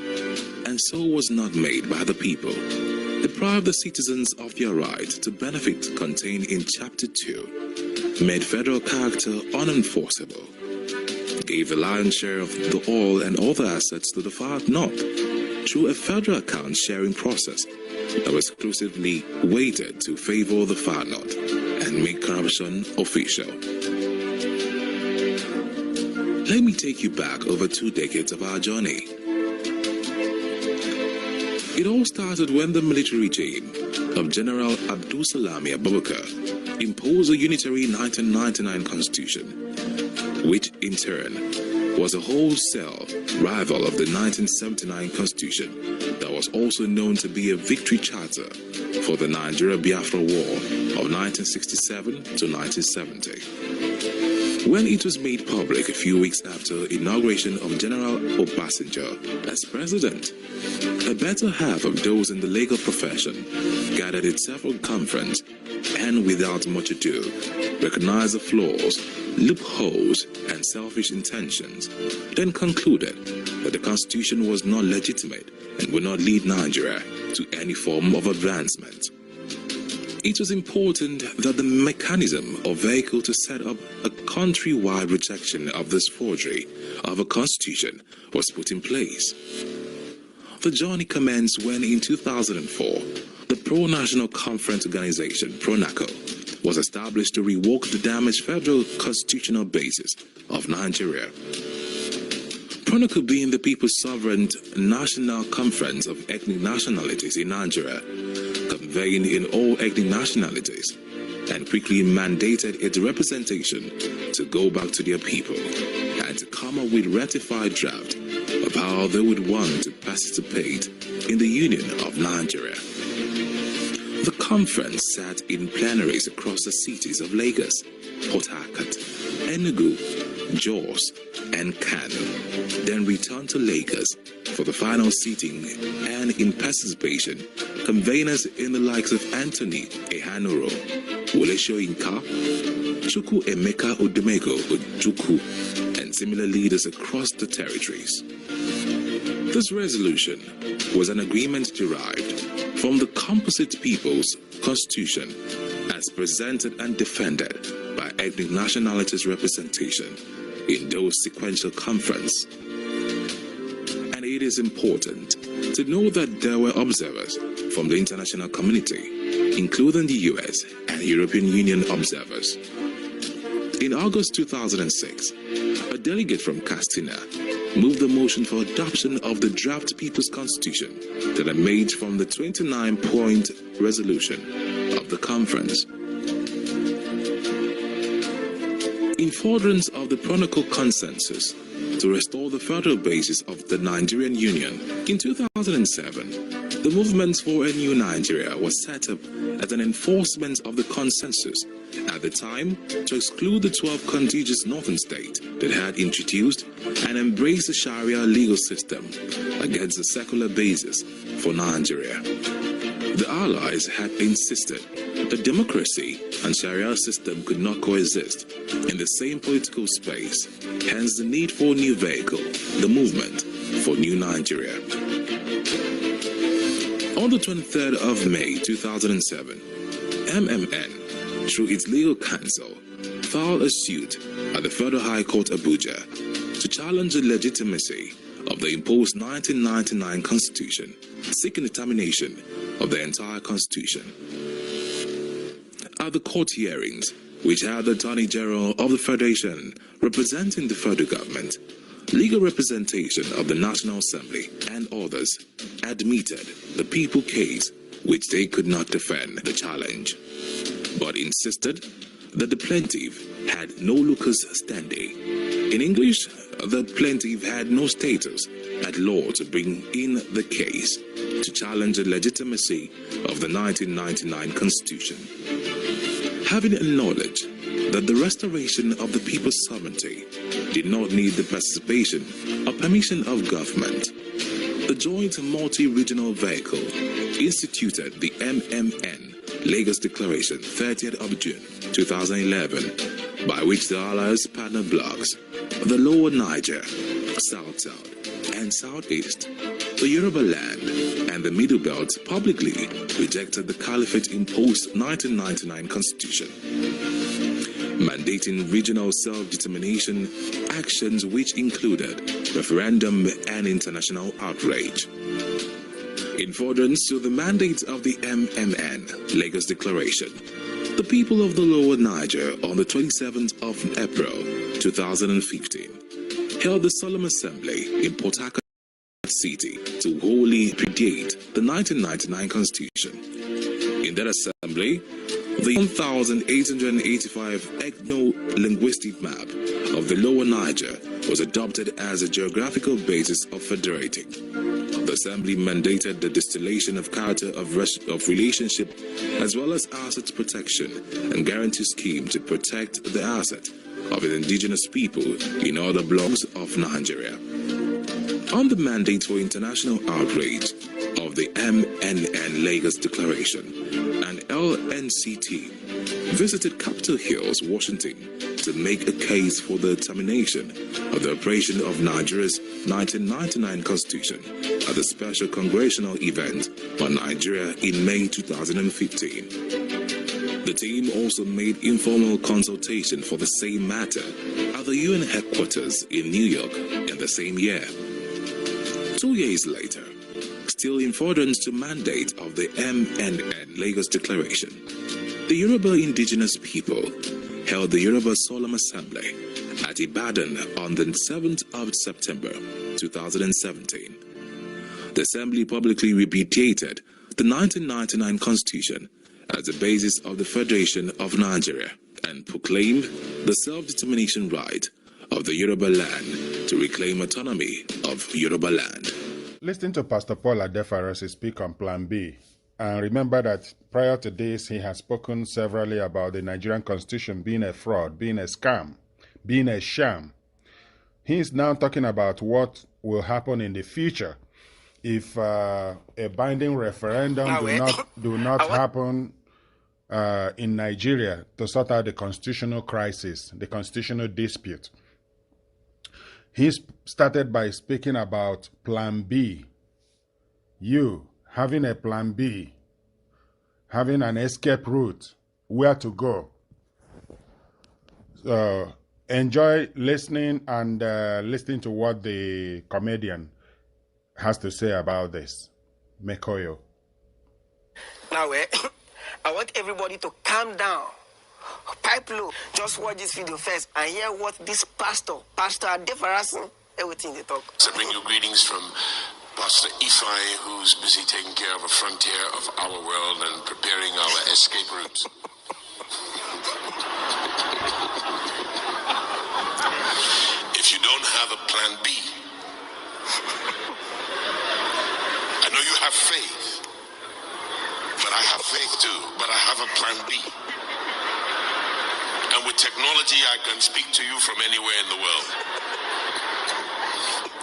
and so was not made by the people. Deprived the citizens of their right to benefit contained in Chapter 2, made federal character unenforceable, gave the lion's share of the oil and other assets to the far north through a federal account sharing process that was exclusively weighted to favor the far north and make corruption official. Let me take you back over 2 decades of our journey. It all started when the military regime of General Abdul Salami Abubakar imposed a unitary 1999 constitution, which in turn was a wholesale rival of the 1979 constitution that was also known to be a victory charter for the Nigeria-Biafra War of 1967 to 1970. When it was made public a few weeks after inauguration of General Obasanjo as president, a better half of those in the legal profession gathered at several conferences and, without much ado, recognized the flaws, loopholes, and selfish intentions, then concluded that the Constitution was not legitimate and would not lead Nigeria to any form of advancement. It was important that the mechanism or vehicle to set up a countrywide rejection of this forgery of a constitution was put in place. The journey commenced when, in 2004, the Pro-National Conference Organization, PRONACO, was established to revoke the damaged federal constitutional basis of Nigeria. PRONACO being the People's Sovereign National Conference of Ethnic Nationalities in Nigeria, convened in all ethnic nationalities, and quickly mandated its representation to go back to their people and to come up with ratified draft of how they would want to participate in the Union of Nigeria. The conference sat in plenaries across the cities of Lagos, Port Harcourt, Enugu, Jos, and Kano, then returned to Lagos for the final sitting, and in participation, conveners in the likes of Anthony Ehanuro, Wole Soyinka, Chukwu Emeka Odumego Ojukwu, and similar leaders across the territories. This resolution was an agreement derived from the Composite People's Constitution as presented and defended by ethnic nationalities representation in those sequential conference. And it is important to know that there were observers from the international community, including the US and European Union observers. In August 2006, a delegate from Castina moved the motion for adoption of the draft People's Constitution that emerged from the 29-point resolution of the conference. In furtherance of the Protocol Consensus to restore the federal basis of the Nigerian Union, in 2007, the Movement for a New Nigeria was set up as an enforcement of the consensus at the time to exclude the 12 contiguous northern states that had introduced and embraced the Sharia legal system against a secular basis for Nigeria. The Allies had insisted that democracy and Sharia system could not coexist in the same political space, hence the need for a new vehicle, the Movement for New Nigeria. On the 23rd of May 2007, MMN, through its legal counsel, filed a suit at the Federal High Court Abuja to challenge the legitimacy of the imposed 1999 Constitution, seeking the termination of the entire Constitution. At the court hearings, which had the Attorney General of the Federation representing the federal government, legal representation of the National Assembly and others admitted the people case which they could not defend the challenge, but insisted that the plaintiff had no locus standi. In English, the plaintiff had no status at law to bring in the case to challenge the legitimacy of the 1999 Constitution. Having acknowledged that the restoration of the people's sovereignty did not need the participation or permission of government, the joint multi-regional vehicle instituted the MMN Lagos Declaration 30th of June 2011, by which the Allies partner blocks, the Lower Niger, South-South and Southeast, the Yoruba land and the Middle Belt publicly rejected the Caliphate-imposed 1999 Constitution, mandating regional self-determination actions which included referendum and international outrage. In furtherance to the mandate of the MMN Lagos Declaration, the people of the Lower Niger on the 27th of April 2015 held the Solemn Assembly in Port Harcourt City to wholly predate the 1999 Constitution. In that assembly, the 1,885 ethno-linguistic map of the Lower Niger was adopted as a geographical basis of federating. The assembly mandated the distillation of character of relationship as well as asset protection and guarantee scheme to protect the asset of the indigenous people in other blocks of Nigeria. On the mandate for international outrage of the MNN Lagos Declaration, an LNC team visited Capitol Hills, Washington, to make a case for the termination of the operation of Nigeria's 1999 Constitution at the special congressional event on Nigeria in May 2015. The team also made informal consultation for the same matter at the UN headquarters in New York in the same year. 2 years later, still in furtherance to mandate of the MNN Lagos Declaration, the Yoruba indigenous people held the Yoruba Solemn Assembly at Ibadan on the 7th of September 2017. The Assembly publicly repudiated the 1999 Constitution as the basis of the Federation of Nigeria and proclaimed the self-determination right of the Yoruba land to reclaim autonomy of Yoruba land. Listen to Pastor Paul Adefarosi speak on Plan B. And remember that prior to this, he has spoken severally about the Nigerian Constitution being a fraud, being a scam, being a sham. He is now talking about what will happen in the future if a binding referendum do not happen in Nigeria to sort out the constitutional crisis, the constitutional dispute. He started by speaking about Plan B. You having a Plan B, having an escape route where to go. Enjoy listening and listening to what the comedian has to say about this. Mekoyo. Now, I want everybody to calm down. Pipe low. Just watch this video first and hear what this Pastor Adefarasin, everything they talk. So I bring you greetings from Pastor Ifai, who's busy taking care of a frontier of our world and preparing our escape routes. If you don't have a plan B, I know you have faith, but I have faith too, but I have a plan B. And with technology, I can speak to you from anywhere in the world.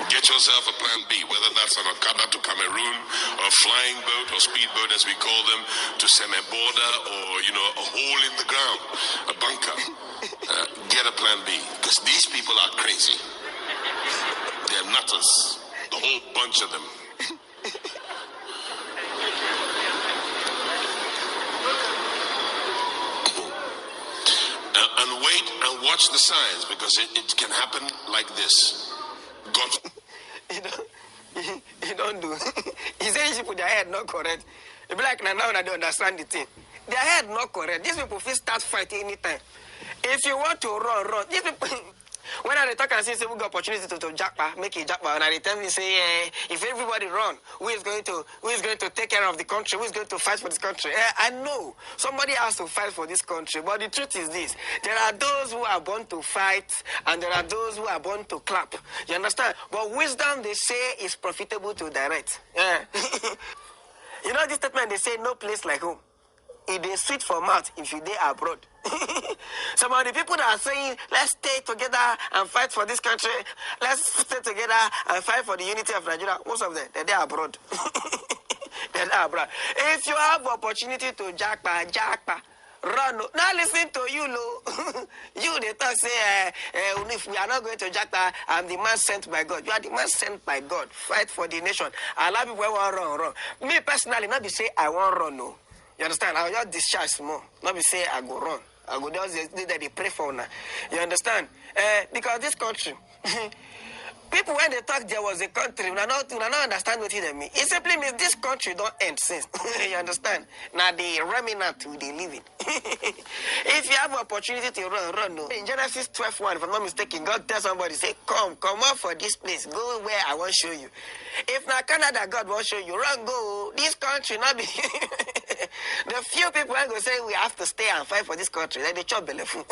Get yourself a plan B, whether that's an Okada to Cameroon, or a flying boat, or speedboat as we call them, to Semeboda, or, a hole in the ground, a bunker. Get a plan B, because these people are crazy. They're nutters, the whole bunch of them. And wait and watch the signs, because it can happen like this. God. You don't do. He said these people, their head not correct. You be like, now I don't understand the thing. Their head not correct. These people will start fighting anytime. If you want to run. These people, when I talk and say we got opportunity to jackpot, make it jackpot, and I tell me say, if everybody run, who is going to take care of the country? Who is going to fight for this country? I know somebody has to fight for this country, but the truth is this: there are those who are born to fight, and there are those who are born to clap. You understand? But wisdom, they say, is profitable to direct. Yeah. You know this statement? They say, no place like home. It is sweet for mouth if you dey abroad. Some of the people that are saying, let's stay together and fight for this country, let's stay together and fight for the unity of Nigeria, most of them, they're abroad. They're abroad. If you have opportunity to jackpot, run. Now listen to you, Lo. You, they talk, say, if we are not going to jackpot, I'm the man sent by God. You are the man sent by God. Fight for the nation. A lot of people want run. Me personally, not be say I want run, no. You understand? I'll just discharge small. Not be say I go run. I go just that they pray for now. You understand? Because this country, people when they talk there was a country, we not understand what it means. It simply means this country don't end since. You understand? Now the remnant we they live in. If you have an opportunity to run, no. In Genesis 12:1, if I'm not mistaken, God tells somebody, say, come out for this place. Go where I want to show you. If not Canada, God won't show you. Run, go. This country not be. The few people are going to say we have to stay and fight for this country. Like they chop belly food.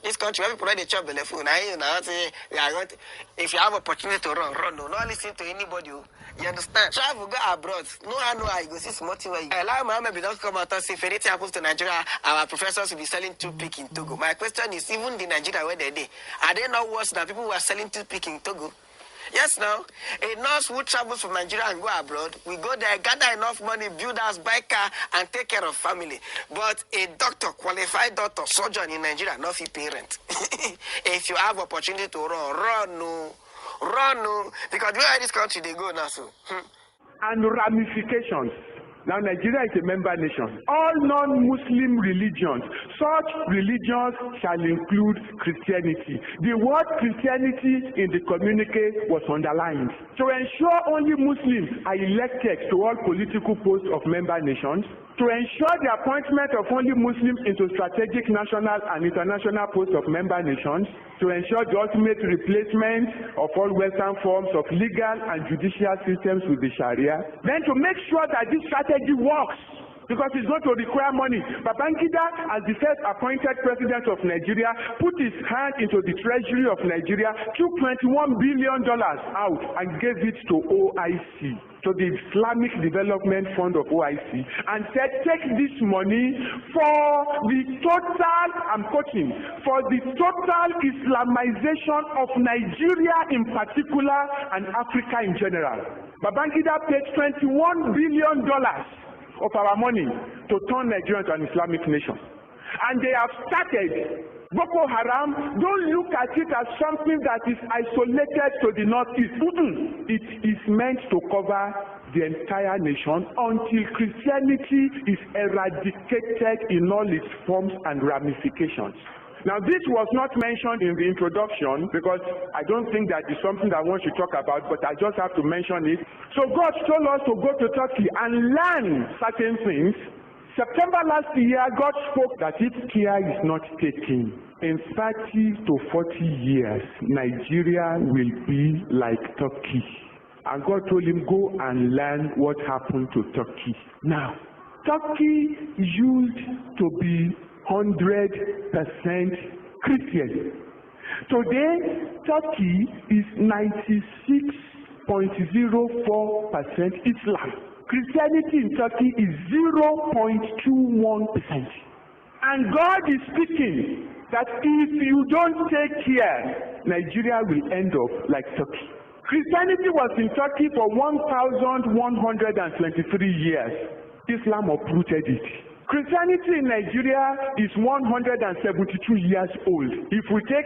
This country, when people like they chop belly food. Now you know, say we are going to, if you have opportunity to run, no, not listen to anybody. You understand? Travel, go abroad. No, I know I go see smart where you. Like Mohammed, don't come out and say if anything happens to Nigeria, our professors will be selling toothpick in Togo. My question is, even the Nigeria where they are they not worse than people who are selling toothpick in Togo? Yes, now, a nurse who travels from Nigeria and go abroad, we go there, gather enough money, build house, buy car, and take care of family. But a doctor, qualified doctor, surgeon in Nigeria, not fee parent. If you have opportunity to run, no. Because where this country they go now, so. And ramifications. Now, Nigeria is a member nation. All non-Muslim religions, such religions shall include Christianity. The word Christianity in the communique was underlined. To ensure only Muslims are elected to all political posts of member nations, to ensure the appointment of only Muslims into strategic national and international posts of member nations, to ensure the ultimate replacement of all Western forms of legal and judicial systems with the Sharia, then to make sure that this strategy works, because it's going to require money. Babangida, as the first appointed president of Nigeria, put his hand into the treasury of Nigeria, took $21 billion out and gave it to OIC, to the Islamic Development Fund of OIC, and said, take this money for the total, I'm quoting, for the total Islamization of Nigeria in particular and Africa in general. Babangida paid $21 billion of our money to turn Nigeria into an Islamic nation. And they have started. Boko Haram, don't look at it as something that is isolated to the northeast. It is meant to cover the entire nation until Christianity is eradicated in all its forms and ramifications. Now, this was not mentioned in the introduction because I don't think that is something that I want to talk about, but I just have to mention it. So God told us to go to Turkey and learn certain things. September last year, God spoke that if care is not taken, in 30 to 40 years, Nigeria will be like Turkey. And God told him, go and learn what happened to Turkey. Now, Turkey used to be 100% Christian. Today, Turkey is 96.04% Islam. Christianity in Turkey is 0.21%. And God is speaking that if you don't take care, Nigeria will end up like Turkey. Christianity was in Turkey for 1,123 years. Islam uprooted it. Christianity in Nigeria is 172 years old. If we take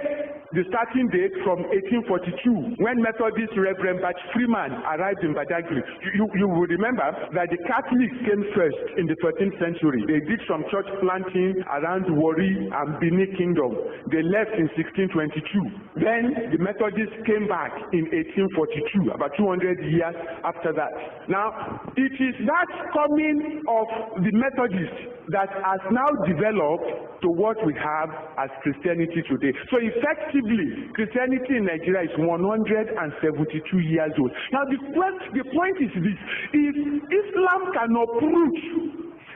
the starting date from 1842, when Methodist Reverend Bach Freeman arrived in Badagry, you will remember that the Catholics came first in the 13th century. They did some church planting around Warri and Benin Kingdom. They left in 1622. Then the Methodists came back in 1842, about 200 years after that. Now, it is that coming of the Methodists that has now developed to what we have as Christianity today. So effectively, Christianity in Nigeria is 172 years old. Now the point is this: if Islam can uproot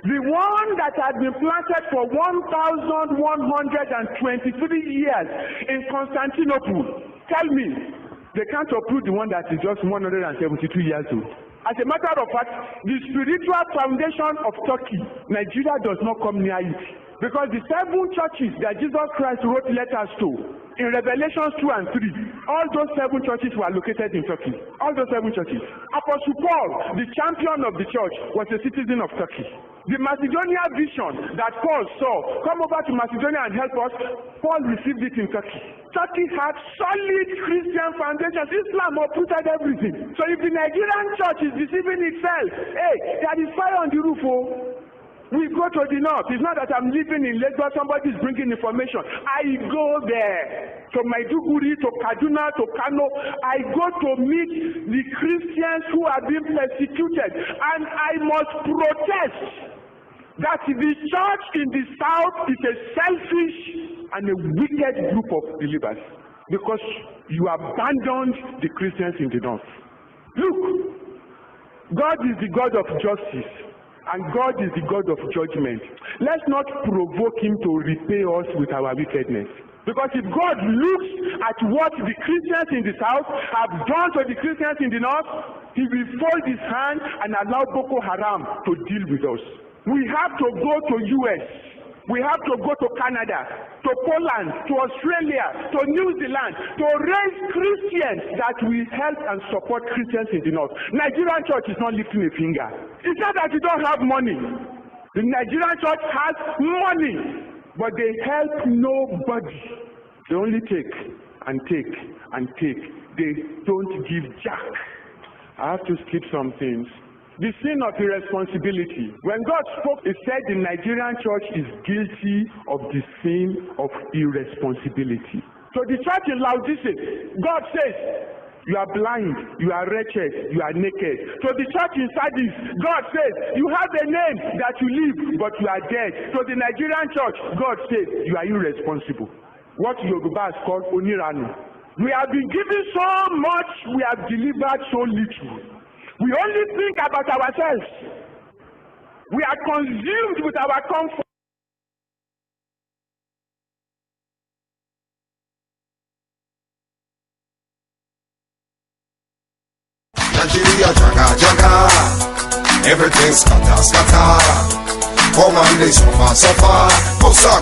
the one that had been planted for 1,123 years in Constantinople, tell me, they can't uproot the one that is just 172 years old. As a matter of fact, the spiritual foundation of Turkey, Nigeria does not come near it. Because the 7 churches that Jesus Christ wrote letters to, in Revelations 2 and 3, all those 7 churches were located in Turkey. All those 7 churches. Apostle Paul, the champion of the church, was a citizen of Turkey. The Macedonia vision that Paul saw, come over to Macedonia and help us, Paul received it in Turkey. Turkey had solid Christian foundations. Islam uprooted everything. So if the Nigerian church is deceiving itself, hey, there is fire on the roof, oh. We go to the north. It's not that I'm living in Lagos, somebody is bringing information. I go there. To Maiduguri, to Kaduna, to Kano. I go to meet the Christians who are being persecuted. And I must protest that the church in the south is a selfish and a wicked group of believers. Because you abandoned the Christians in the north. Look, God is the God of justice. And God is the God of judgment. Let's not provoke him to repay us with our wickedness. Because if God looks at what the Christians in the south have done to the Christians in the north, he will fold his hand and allow Boko Haram to deal with us. We have to go to US. We have to go to Canada, to Poland, to Australia, to New Zealand, to raise Christians that will help and support Christians in the north. Nigerian church is not lifting a finger. It's not that you don't have money. The Nigerian church has money, but they help nobody. They only take and take and take. They don't give jack. I have to skip some things. The sin of irresponsibility. When God spoke, he said the Nigerian church is guilty of the sin of irresponsibility. So the church in Laodicea, God says, you are blind, you are wretched, you are naked. So the church in Sardis, God says, you have a name that you live, but you are dead. So the Nigerian church, God says, you are irresponsible. What Yoruba is called Oniranu. We have been given so much, we have delivered so little. We only think about ourselves. We are consumed with our comfort. Nigeria, jaga, jaga. Everything scatter, scatter. Come on, they suffer. Bossa,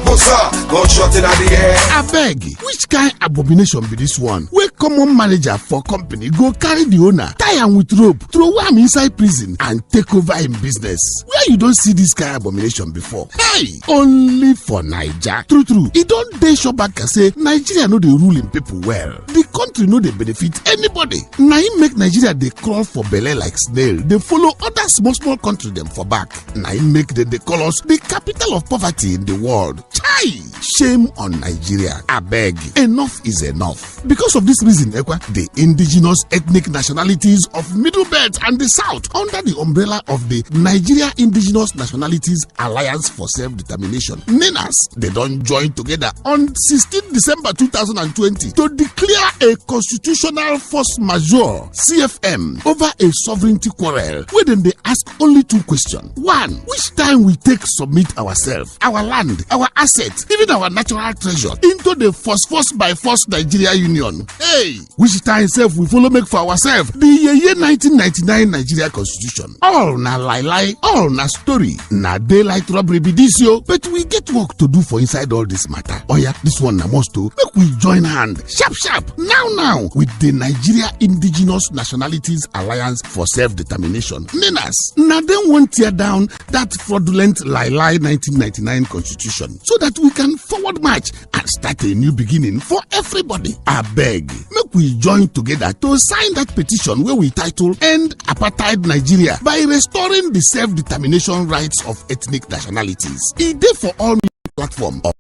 gunshot in the air. I beg, which kind abomination be this one? Where common manager for company go carry the owner, tie am with rope, throw am inside prison and take over him business. Where you don't see this kind of abomination before? Hey, only for Naija. True. It don't dey sure back and say Nigeria know they ruling people well. The country know they benefit anybody. Now him make Nigeria they crawl for belle like snail. They follow other small country them for back. Now him make them they call us the capital of poverty in the world. Chai! Shame on Nigeria. I beg, enough is enough. Because of this reason, the indigenous ethnic nationalities of Middle Belt and the South, under the umbrella of the Nigeria Indigenous Nationalities Alliance for Self-Determination, NINAS, they don't join together on 16 December 2020 to declare a constitutional force majeure (CFM) over a sovereignty quarrel, where then they ask only two questions. One, which time we take submit ourselves, our land, our assets, even our natural treasure into the force by force Nigeria Union. Hey, which time self we follow make for ourselves the year 1999 Nigeria Constitution. All na lie, all na story, na daylight robbery be this yo. But we get work to do for inside all this matter. Oh yeah, this one na must to make we join hand sharp now with the Nigeria Indigenous Nationalities Alliance for Self-Determination, NINAS. Now then won't tear down that fraudulent lie 1999 Constitution so that we can forward march and start a new beginning for everybody. I beg, make we join together to sign that petition where we title End Apartheid Nigeria by restoring the self-determination rights of ethnic nationalities. It is for all platform of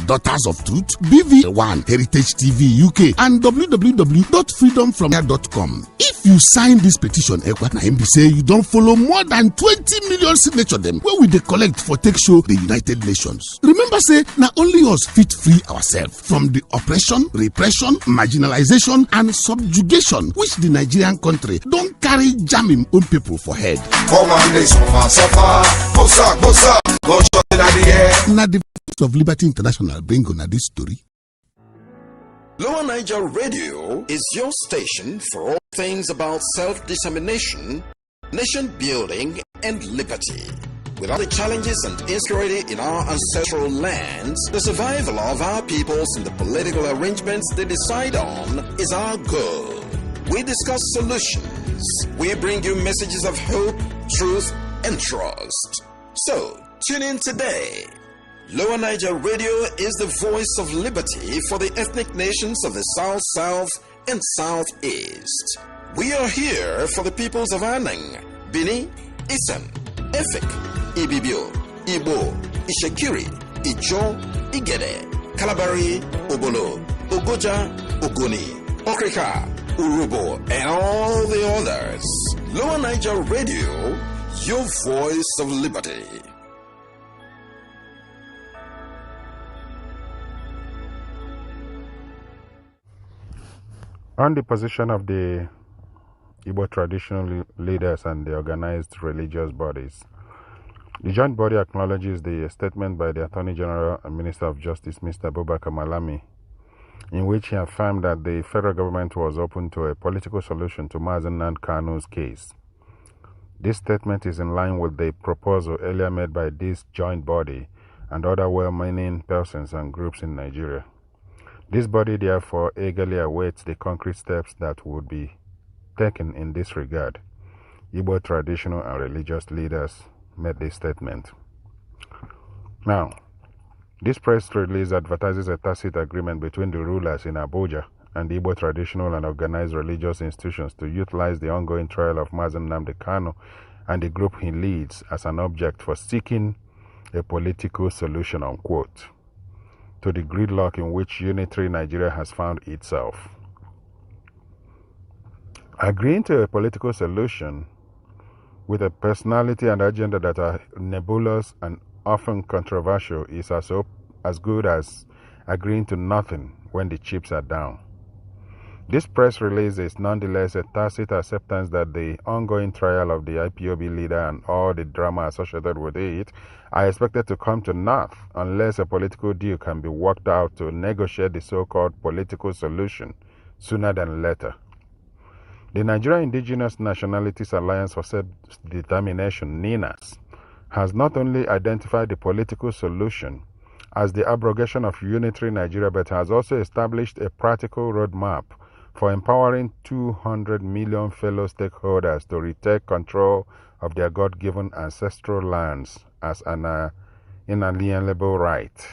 Daughters of Truth, BV1, Heritage TV UK, and www.freedomfromhere.com. If you sign this petition, say you don't follow more than 20 million signature them where we they collect for take show the United Nations. Remember, say now only us fit free ourselves from the oppression, repression, marginalization, and subjugation which the Nigerian country don't carry jamming own people for head. Come on, they suffer. Bossa, gunshot in the air. Now the of Liberty International bring on this story. Lower Niger Radio is your station for all things about self-determination, nation building, and liberty. With all the challenges and insecurity in our ancestral lands, the survival of our peoples and the political arrangements they decide on is our goal. We discuss solutions. We bring you messages of hope, truth, and trust. So, tune in today. Lower Niger Radio is the voice of liberty for the ethnic nations of the South, and Southeast. We are here for the peoples of Anang, Bini, Isan, Efik, Ibibio, Igbo, Ishekiri, Ijo, Igede, Kalabari, Obolo, Ogoja, Ogoni, Okrika, Urubo, and all the others. Lower Niger Radio, your voice of liberty. On the position of the Igbo traditional leaders and the organized religious bodies, the joint body acknowledges the statement by the Attorney General and Minister of Justice, Mr. Abubakar Malami, in which he affirmed that the federal government was open to a political solution to Mazen Nnamdi Kanu's case. This statement is in line with the proposal earlier made by this joint body and other well-meaning persons and groups in Nigeria. This body therefore eagerly awaits the concrete steps that would be taken in this regard. Igbo traditional and religious leaders made this statement. Now, this press release advertises a tacit agreement between the rulers in Abuja and the Igbo traditional and organized religious institutions to utilize the ongoing trial of Mazen Nnamdi Kanu and the group he leads as an object for seeking a political solution, unquote, to the gridlock in which unitary Nigeria has found itself. Agreeing to a political solution with a personality and agenda that are nebulous and often controversial is as good as agreeing to nothing when the chips are down. This press release is nonetheless a tacit acceptance that the ongoing trial of the IPOB leader and all the drama associated with it are expected to come to naught unless a political deal can be worked out to negotiate the so-called political solution sooner than later. The Nigeria Indigenous Nationalities Alliance for Self-Determination, NINAS, has not only identified the political solution as the abrogation of unitary Nigeria, but has also established a practical roadmap for empowering 200 million fellow stakeholders to retake control of their God-given ancestral lands as an inalienable right.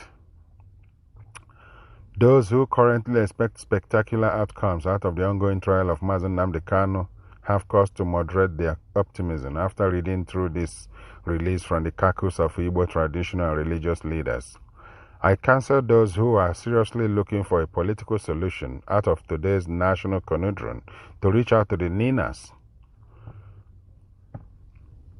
Those who currently expect spectacular outcomes out of the ongoing trial of Mazi Nnamdi Kanu have cause to moderate their optimism after reading through this release from the caucus of Igbo traditional and religious leaders. I counsel those who are seriously looking for a political solution out of today's national conundrum to reach out to the Ninas.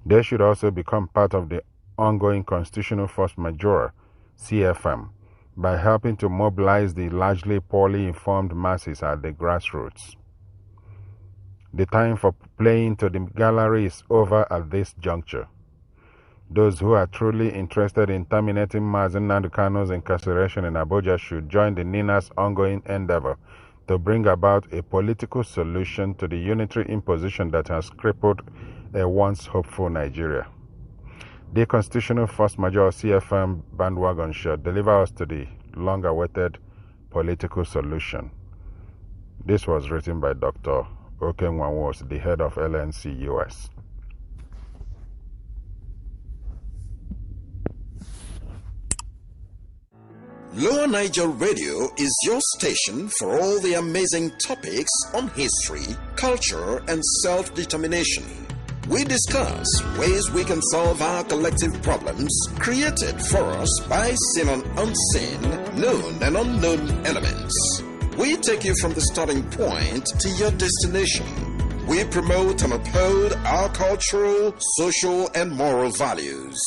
They should also become part of the ongoing Constitutional Force Majeure, CFM, by helping to mobilize the largely poorly informed masses at the grassroots. The time for playing to the gallery is over at this juncture. Those who are truly interested in terminating Mazi Nnamdi Kanu's incarceration in Abuja should join the Nina's ongoing endeavor to bring about a political solution to the unitary imposition that has crippled a once hopeful Nigeria. The Constitutional Force Majeure CFM bandwagon should deliver us to the long-awaited political solution. This was written by Dr. Okenwanwos, the head of LNC US. Lower Niger Radio is your station for all the amazing topics on history, culture, and self-determination. We discuss ways we can solve our collective problems created for us by seen and unseen, known and unknown elements. We take you from the starting point to your destination. We promote and uphold our cultural, social, and moral values.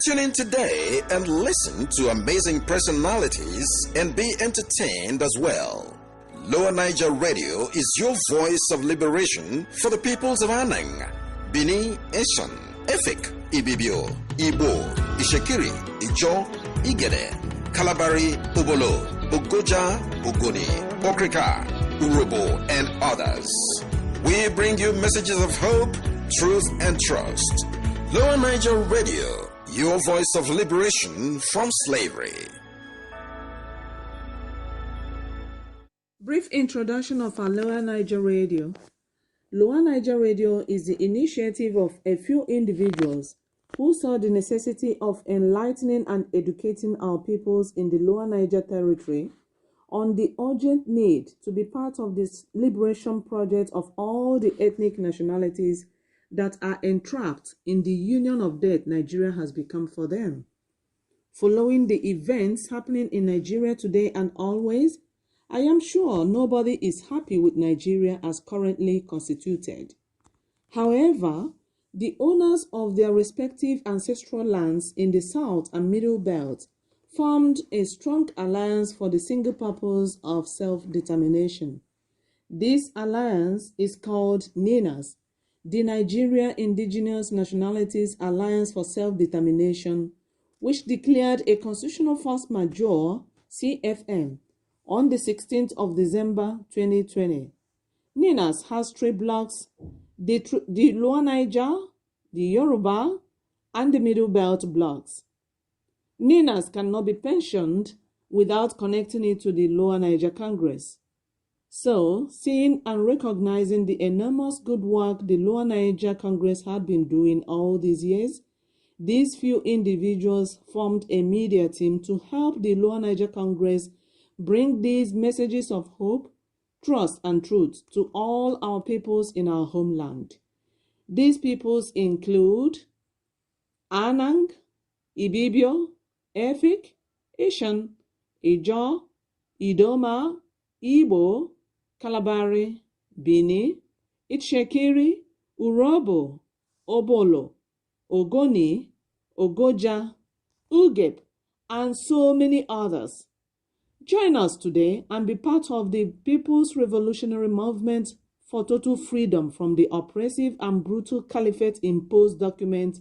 Tune in today and listen to amazing personalities and be entertained as well. Lower Niger Radio is your voice of liberation for the peoples of Anang, Bini, Eshan, Efik, Ibibio, Igbo, Ishekiri, Ijo, Igede, Kalabari, Ubolo, Ogoja, Ogoni, Okrika, Urobo, and others. We bring you messages of hope, truth, and trust. Lower Niger Radio, your voice of liberation from slavery. Brief introduction of our Lower Niger Radio. Lower Niger Radio is the initiative of a few individuals who saw the necessity of enlightening and educating our peoples in the Lower Niger Territory on the urgent need to be part of this liberation project of all the ethnic nationalities that are entrapped in the union of death Nigeria has become for them. Following the events happening in Nigeria today and always, I am sure nobody is happy with Nigeria as currently constituted. However, the owners of their respective ancestral lands in the South and Middle Belt formed a strong alliance for the single purpose of self-determination. This alliance is called NINAS, the Nigeria Indigenous Nationalities Alliance for Self-Determination, which declared a constitutional force majeure, CFM, on the 16th of December 2020. NINAS has three blocks, the Lower Niger, the Yoruba, and the Middle Belt blocks. NINAS cannot be pensioned without connecting it to the Lower Niger Congress. So, seeing and recognizing the enormous good work the Lower Niger Congress had been doing all these years, these few individuals formed a media team to help the Lower Niger Congress bring these messages of hope, trust, and truth to all our peoples in our homeland. These peoples include Anang, Ibibio, Efik, Ishan, Ijo, Idoma, Igbo, Kalabari, Bini, Itshekiri, Urobo, Obolo, Ogoni, Ogoja, Ugep, and so many others. Join us today and be part of the People's Revolutionary Movement for total freedom from the oppressive and brutal caliphate-imposed document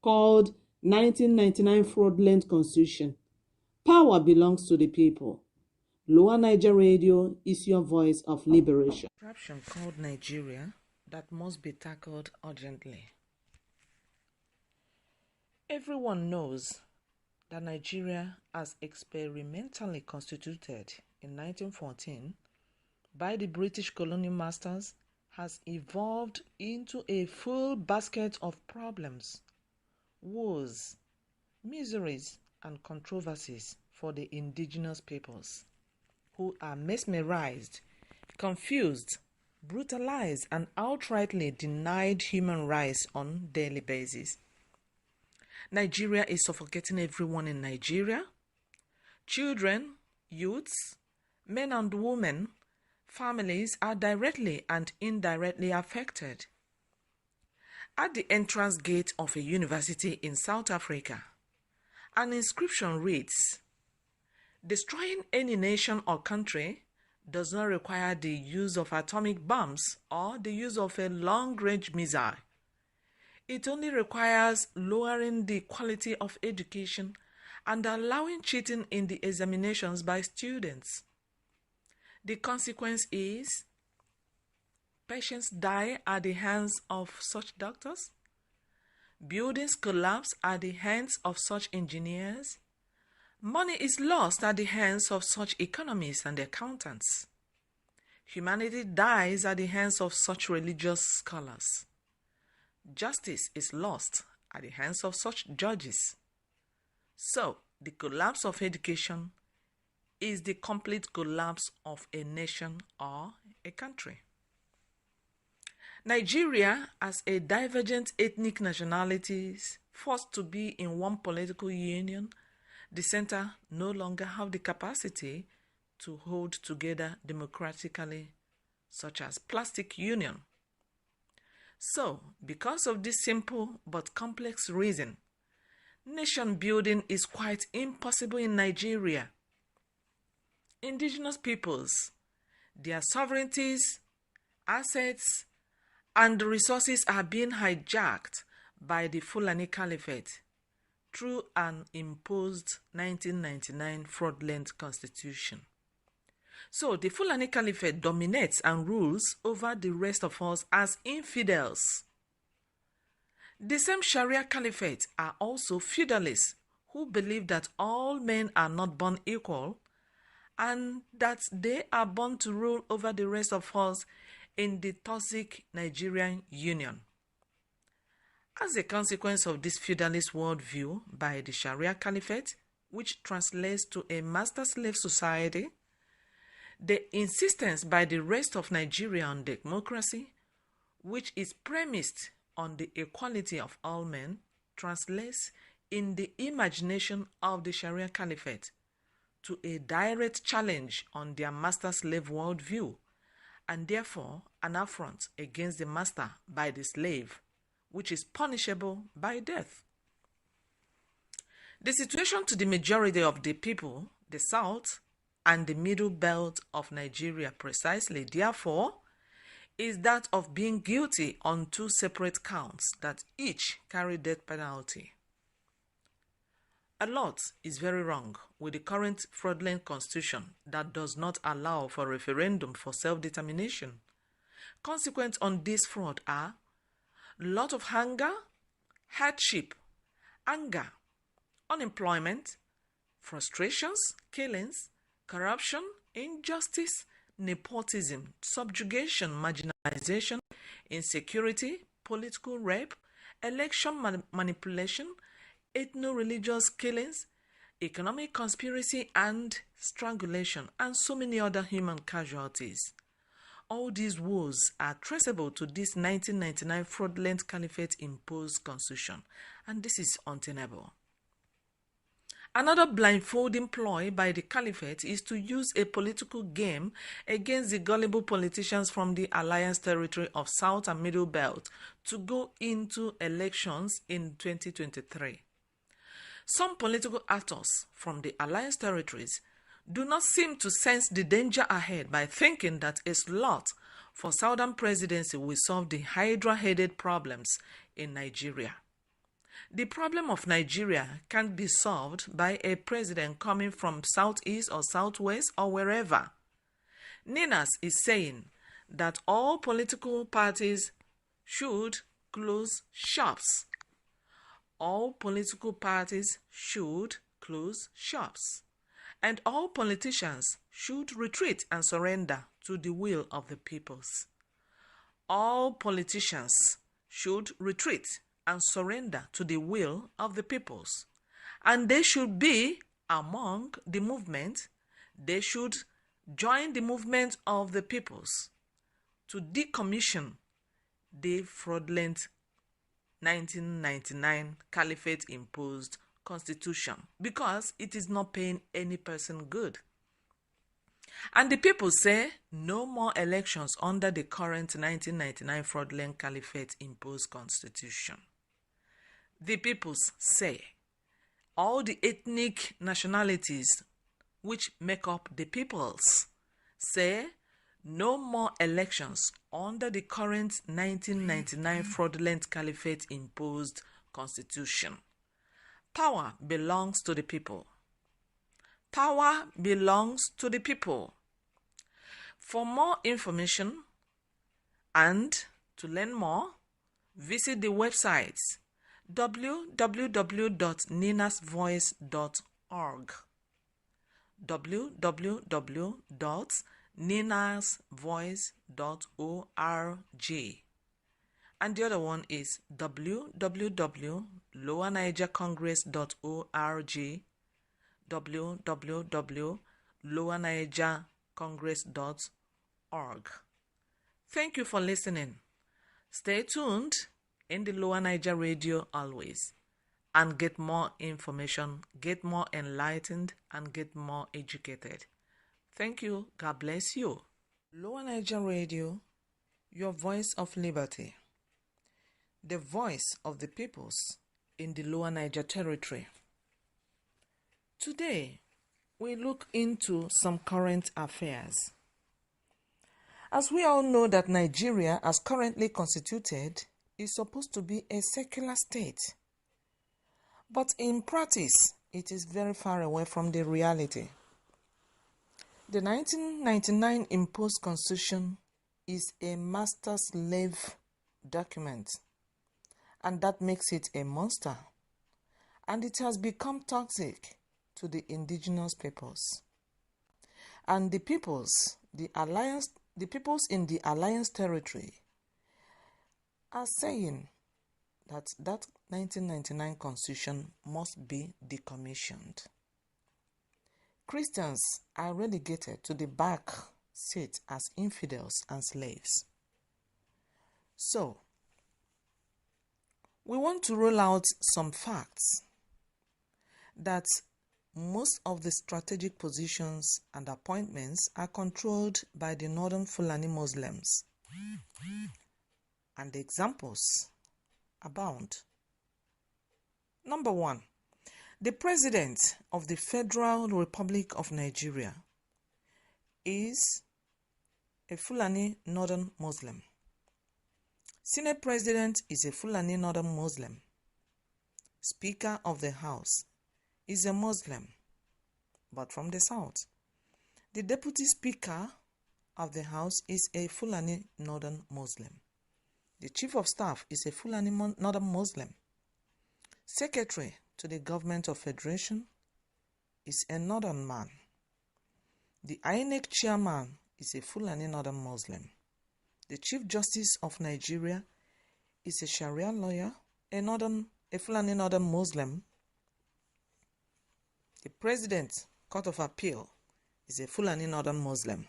called 1999 Fraudulent Constitution. Power belongs to the people. Lower Niger Radio is your voice of liberation. Corruption called Nigeria that must be tackled urgently. Everyone knows that Nigeria, as experimentally constituted in 1914 by the British colonial masters, has evolved into a full basket of problems, wars, miseries, and controversies for the indigenous peoples, who are mesmerized, confused, brutalized, and outrightly denied human rights on a daily basis. Nigeria is suffocating everyone in Nigeria. Children, youths, men and women, families are directly and indirectly affected. At the entrance gate of a university in South Africa, an inscription reads, "Destroying any nation or country does not require the use of atomic bombs or the use of a long-range missile. It only requires lowering the quality of education and allowing cheating in the examinations by students. The consequence is patients die at the hands of such doctors, buildings collapse at the hands of such engineers, money is lost at the hands of such economists and accountants, humanity dies at the hands of such religious scholars. Justice is lost at the hands of such judges. So, the collapse of education is the complete collapse of a nation or a country." Nigeria, as a divergent ethnic nationalities forced to be in one political union, the center no longer have the capacity to hold together democratically, such as plastic union. So, because of this simple but complex reason, nation building is quite impossible in Nigeria. Indigenous peoples, their sovereignties, assets, and resources are being hijacked by the Fulani Caliphate through an imposed 1999 fraudulent constitution. So the Fulani Caliphate dominates and rules over the rest of us as infidels. The same Sharia Caliphate are also feudalists who believe that all men are not born equal and that they are born to rule over the rest of us in the toxic Nigerian Union. As a consequence of this feudalist worldview by the Sharia Caliphate, which translates to a master-slave society, the insistence by the rest of Nigeria on democracy, which is premised on the equality of all men, translates in the imagination of the Sharia Caliphate to a direct challenge on their master-slave worldview, and therefore an affront against the master by the slave, which is punishable by death. The situation to the majority of the people, the South and the middle belt of Nigeria precisely, therefore, is that of being guilty on two separate counts that each carry death penalty. A lot is very wrong with the current fraudulent constitution that does not allow for referendum for self-determination. Consequent on this fraud are lot of hunger, hardship, anger, unemployment, frustrations, killings, corruption, injustice, nepotism, subjugation, marginalization, insecurity, political rape, election manipulation, ethno-religious killings, economic conspiracy and strangulation, and so many other human casualties. All these woes are traceable to this 1999 fraudulent caliphate-imposed constitution, and this is untenable. Another blindfolding ploy by the caliphate is to use a political game against the gullible politicians from the alliance territory of South and Middle Belt to go into elections in 2023. Some political actors from the alliance territories do not seem to sense the danger ahead by thinking that a slot for Southern presidency will solve the Hydra-headed problems in Nigeria. The problem of Nigeria can't be solved by a president coming from Southeast or Southwest or wherever. Ninas is saying that all political parties should close shops. all political parties should close shops, and all politicians should retreat and surrender to the will of the peoples. All politicians should retreat and surrender to the will of the peoples, and they should be among the movement. They should join the movement of the peoples to decommission the fraudulent 1999 caliphate-imposed constitution, because it is not paying any person good. And the people say no more elections under the current 1999 fraudulent caliphate-imposed constitution. The peoples say all the ethnic nationalities which make up the peoples say no more elections under the current 1999 fraudulent caliphate-imposed constitution. Power belongs to the people. Power belongs to the people. For more information and to learn more, visit the websites www.ninasvoice.org, www.ninasvoice.org, and the other one is www.lowernigercongress.org, www.lowernigercongress.org. Thank you for listening. Stay tuned in the Lower Niger Radio always, and get more information, get more enlightened, and get more educated. Thank you. God bless you. Lower Niger Radio, your voice of liberty, the voice of the peoples in the Lower Niger Territory. Today, we look into some current affairs. As we all know that Nigeria, as currently constituted, is supposed to be a secular state. But in practice, it is very far away from the reality. The 1999 imposed constitution is a master slave document, and that makes it a monster. And it has become toxic to the indigenous peoples. And the peoples in the Alliance territory are saying that 1999 constitution must be decommissioned. Christians are relegated to the back seat as infidels and slaves. So, we want to roll out some facts that most of the strategic positions and appointments are controlled by the Northern Fulani Muslims. And the examples abound. Number 1, the President of the Federal Republic of Nigeria is a Fulani Northern Muslim. Senate President is a Fulani Northern Muslim. Speaker of the House is a Muslim, but from the south. The Deputy Speaker of the House is a Fulani Northern Muslim. The Chief of Staff is a Fulani Northern Muslim. Secretary to the Government of Federation is a Northern man. The INEC Chairman is a Fulani Northern Muslim. The Chief Justice of Nigeria is a Sharia lawyer, a Fulani Northern Muslim. The President, Court of Appeal, is a Fulani Northern Muslim.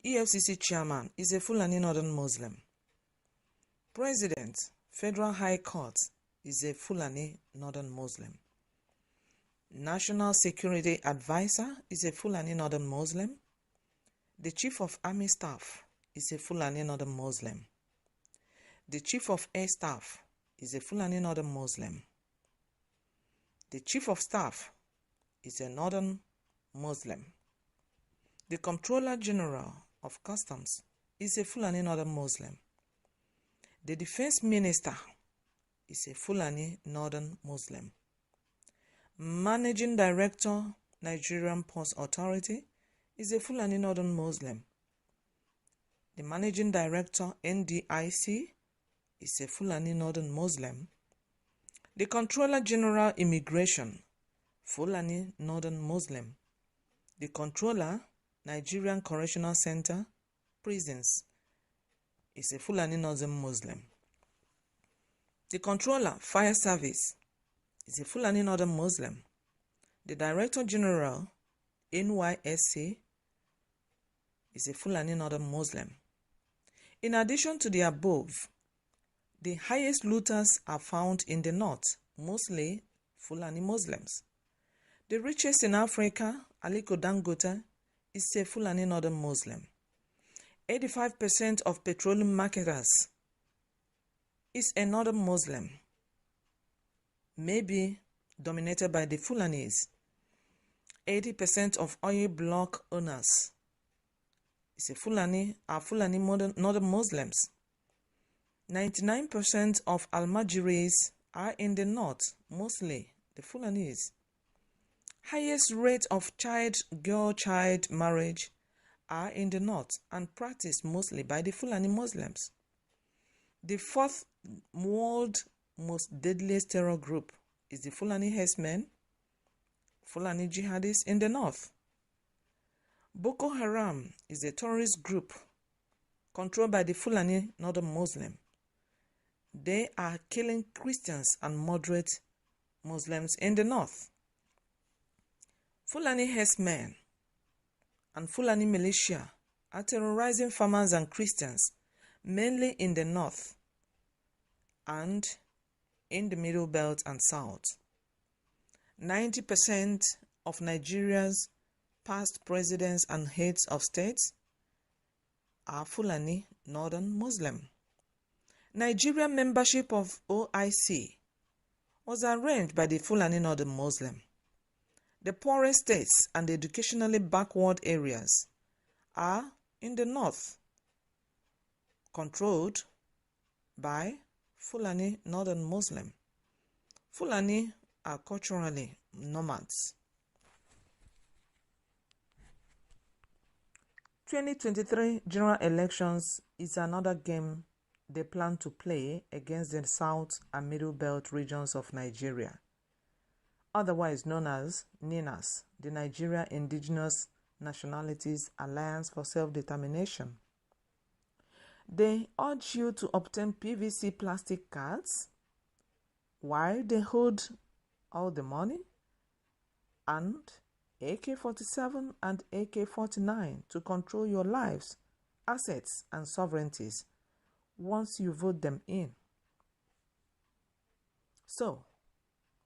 EFCC Chairman is a Fulani Northern Muslim. President, Federal High Court, is a Fulani Northern Muslim. National Security Advisor is a Fulani Northern Muslim. The Chief of Army Staff is a Fulani Northern Muslim. The Chief of Air Staff is a Fulani Northern Muslim. The Chief of Staff is a Northern Muslim. The Comptroller General of Customs is a Fulani Northern Muslim. The Defense Minister is a Fulani Northern Muslim. Managing Director, Nigerian Ports Authority, is a Fulani Northern Muslim. The Managing Director, NDIC, is a Fulani Northern Muslim. The Controller General Immigration, Fulani Northern Muslim. The Controller, Nigerian Correctional Center, Prisons, is a Fulani Northern Muslim. The Controller, Fire Service, is a Fulani Northern Muslim. The Director General, NYSC, is a Fulani Northern Muslim. In addition to the above, the highest looters are found in the north, mostly Fulani Muslims. The richest in Africa, Aliko Dangote, is a Fulani Northern Muslim. 85% of petroleum marketers is a Northern Muslim, maybe dominated by the Fulanis. 80% of oil block owners is a Fulani Northern Muslims. 99% of Almajiris are in the north, mostly the Fulanis. Highest rate of girl-child marriage are in the north and practiced mostly by the Fulani Muslims. The fourth world most deadliest terror group is the Fulani herdsmen, Fulani jihadists in the north. Boko Haram is a terrorist group controlled by the Fulani Northern Muslim. They are killing Christians and moderate Muslims in the north. Fulani herdsmen and Fulani militia are terrorizing farmers and Christians, mainly in the north and in the middle belt and south. 90% of Nigeria's past presidents and heads of states are Fulani Northern Muslim. Nigerian membership of OIC was arranged by the Fulani Northern Muslim. The poorest states and the educationally backward areas are in the north, controlled by Fulani Northern Muslim. Fulani are culturally nomads. 2023 general elections is another game they plan to play against the South and Middle Belt regions of Nigeria, otherwise known as NINAS, the Nigeria Indigenous Nationalities Alliance for Self-Determination. They urge you to obtain PVC plastic cards while they hold all the money and AK-47 and AK-49 to control your lives, assets, and sovereignties once you vote them in. So,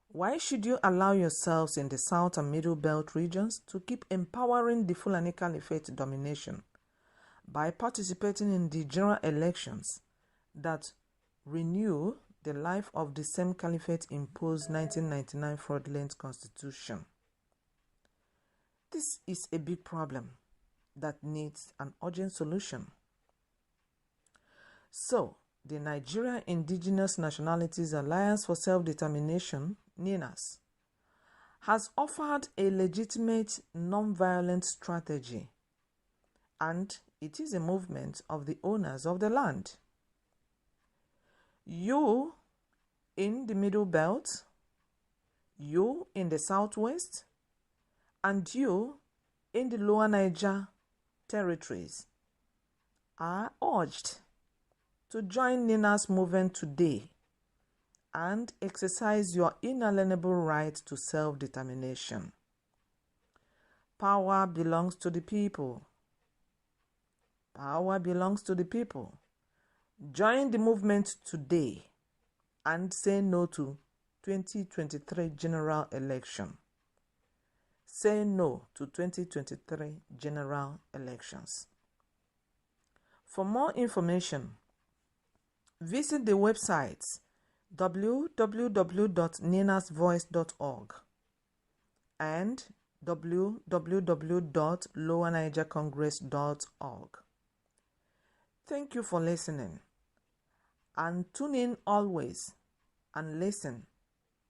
why should you allow yourselves in the South and Middle Belt regions to keep empowering the Fulani Caliphate domination by participating in the general elections that renew the life of the same Caliphate imposed 1999 fraudulent constitution? This is a big problem that needs an urgent solution. So, the Nigeria Indigenous Nationalities Alliance for Self-Determination, NINAS, has offered a legitimate non-violent strategy, and it is a movement of the owners of the land. You in the Middle Belt, you in the Southwest, and you in the Lower Niger territories are urged to join NINAS movement today and exercise your inalienable right to self-determination. Power belongs to the people. Power belongs to the people. Join the movement today and say no to 2023 general election. Say no to 2023 general elections. For more information, visit the websites www.ninasvoice.org and www.lowernigercongress.org. Thank you for listening, and tune in always and listen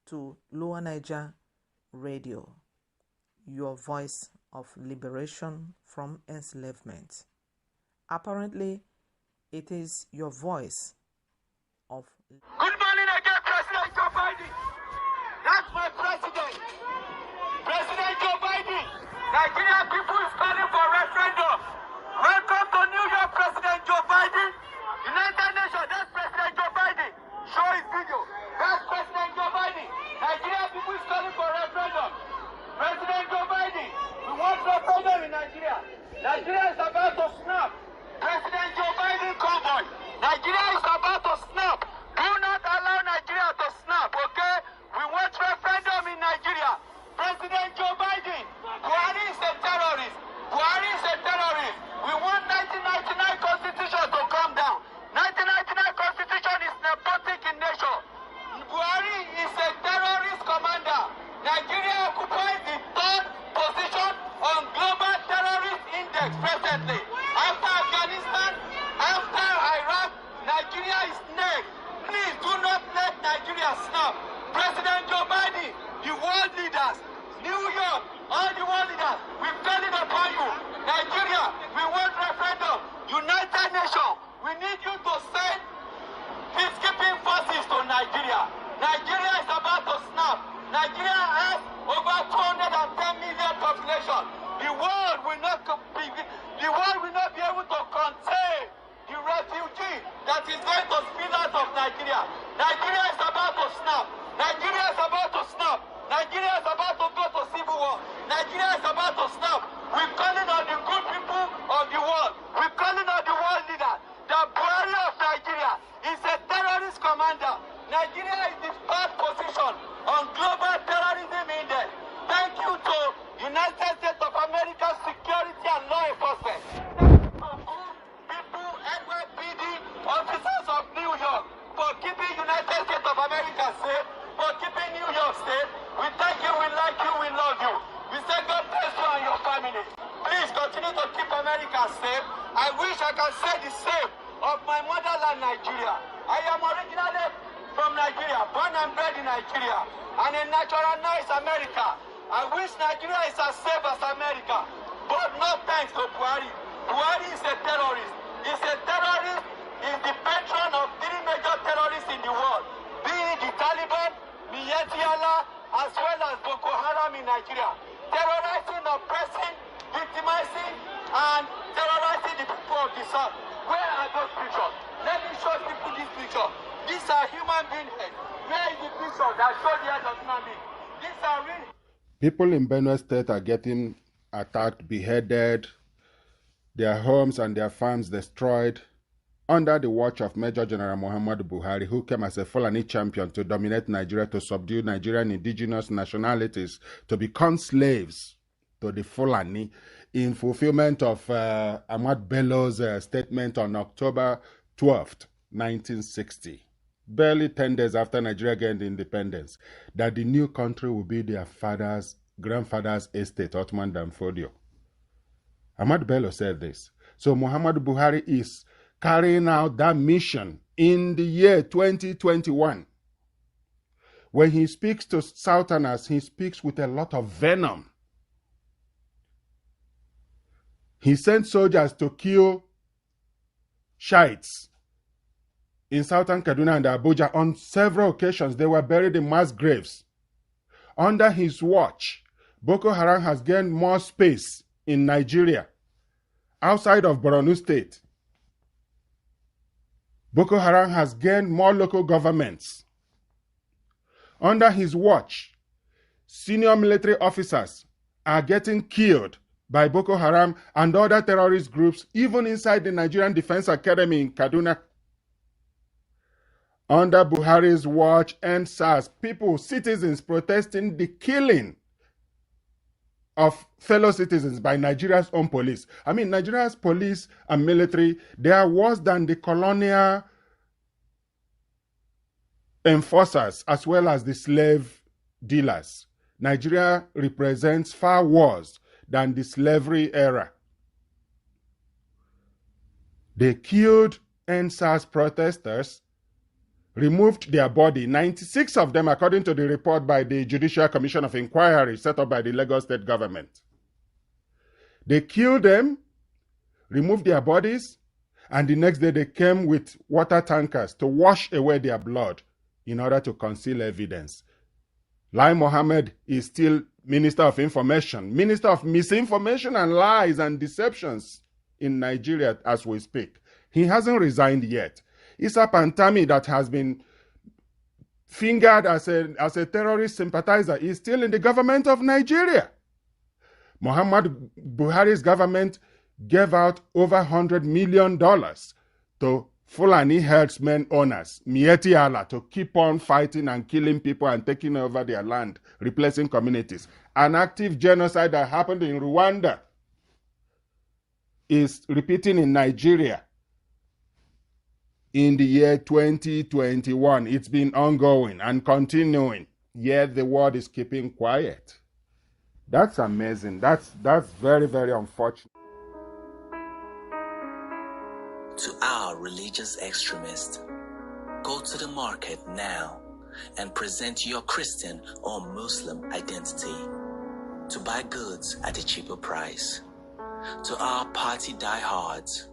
to Lower Niger Radio, your voice of liberation from enslavement. Apparently, it is your voice of... Good morning again, President Joe Biden. Nigerian people is calling for referendum. Welcome to New York, President Joe Biden. United Nations, that's President Joe Biden. Show his video. That's President Joe Biden. Nigerian people is calling for referendum. President Joe Biden, we want referendum in Nigeria. Nigeria is about to snap. President Joe Biden, cowboy. Nigeria is about to snap. Do not allow Nigeria to snap, okay? We want referendum in Nigeria. President Joe Biden, Buhari is a terrorist. Buhari is a terrorist. We want 1999 Constitution to come down. 1999 Constitution is nepotic in nature. Buhari is a terrorist commander. Nigeria occupies the 3rd position on Global Terrorist Index presently. After Afghanistan, after Iraq, Nigeria is next. Please do not let Nigeria snap. President Joe Biden, the world leaders, New York, all the world leaders, we've called it upon you. Nigeria, we want referendum. United Nations, we need you to send peacekeeping forces to Nigeria. Nigeria is about to snap. Nigeria has over 210 million population. The world will not be able to contain the refugee that is going to spill out of Nigeria. Nigeria is about to snap. Nigeria is about to snap. Nigeria is about to go to civil war. Nigeria is about to snap. We're calling on the good people of the world. We're calling on the world leader. The Buhari of Nigeria is a terrorist commander. Nigeria is the 3rd position on Global Terrorism Index. Thank you to United States of America Security and Law Enforcement. People, NYPD, officers of New York, for keeping United States of America safe, for keeping New York safe. We thank you, we like you, we love you. We say God bless you and your family. Please continue to keep America safe. I wish I could say the same of my motherland, Nigeria. I am originally from Nigeria, born and bred in Nigeria, and a naturalized America. I wish Nigeria is as safe as America, but not thanks to Buhari. Buhari is a terrorist. He's a terrorist. He's the patron of 3 major terrorists in the world, be it the Taliban, Miyati Allah, as well as Boko Haram in Nigeria, terrorizing, oppressing, victimizing, and terrorizing the people of the South. Where are those pictures? Let me show people this picture. These are human beings. Where is the picture that shows the head of human beings? These are real. People in Benue State are getting attacked, beheaded, their homes and their farms destroyed under the watch of Major General Muhammadu Buhari, who came as a Fulani champion to dominate Nigeria, to subdue Nigerian indigenous nationalities, to become slaves to the Fulani, in fulfillment of Ahmad Bello's statement on October 12th, 1960, barely 10 days after Nigeria gained independence, that the new country will be their grandfather's estate, Ottoman Danfodio. Ahmad Bello said this. So Muhammadu Buhari is carrying out that mission in the year 2021. When he speaks to Southerners, he speaks with a lot of venom. He sent soldiers to kill Shiites in southern Kaduna and Abuja on several occasions. They were buried in mass graves. Under his watch, Boko Haram has gained more space in Nigeria, outside of Borno State. Boko Haram has gained more local governments. Under his watch, senior military officers are getting killed by Boko Haram and other terrorist groups, even inside the Nigerian Defense Academy in Kaduna. Under Buhari's watch and SARS, citizens protesting the killing of fellow citizens by Nigeria's own police. I mean, Nigeria's police and military, they are worse than the colonial enforcers as well as the slave dealers. Nigeria represents far worse than the slavery era. They killed NSAS protesters, removed their body, 96 of them according to the report by the Judicial Commission of Inquiry set up by the Lagos State government. They killed them, removed their bodies, and the next day they came with water tankers to wash away their blood in order to conceal evidence. Lai Mohammed is still Minister of Information, Minister of Misinformation and Lies and Deceptions in Nigeria as we speak. He hasn't resigned yet. Issa Pantami, that has been fingered as a terrorist sympathizer, is still in the government of Nigeria. Muhammad Buhari's government gave out over $100 million to Fulani herdsmen owners, Mieti Allah, to keep on fighting and killing people and taking over their land, replacing communities. An active genocide that happened in Rwanda is repeating in Nigeria in the year 2021. It's been ongoing and continuing, yet the world is keeping quiet. That's amazing. That's very, very unfortunate. To our religious extremists, go to the market now and present your Christian or Muslim identity to buy goods at a cheaper price. To our party diehards,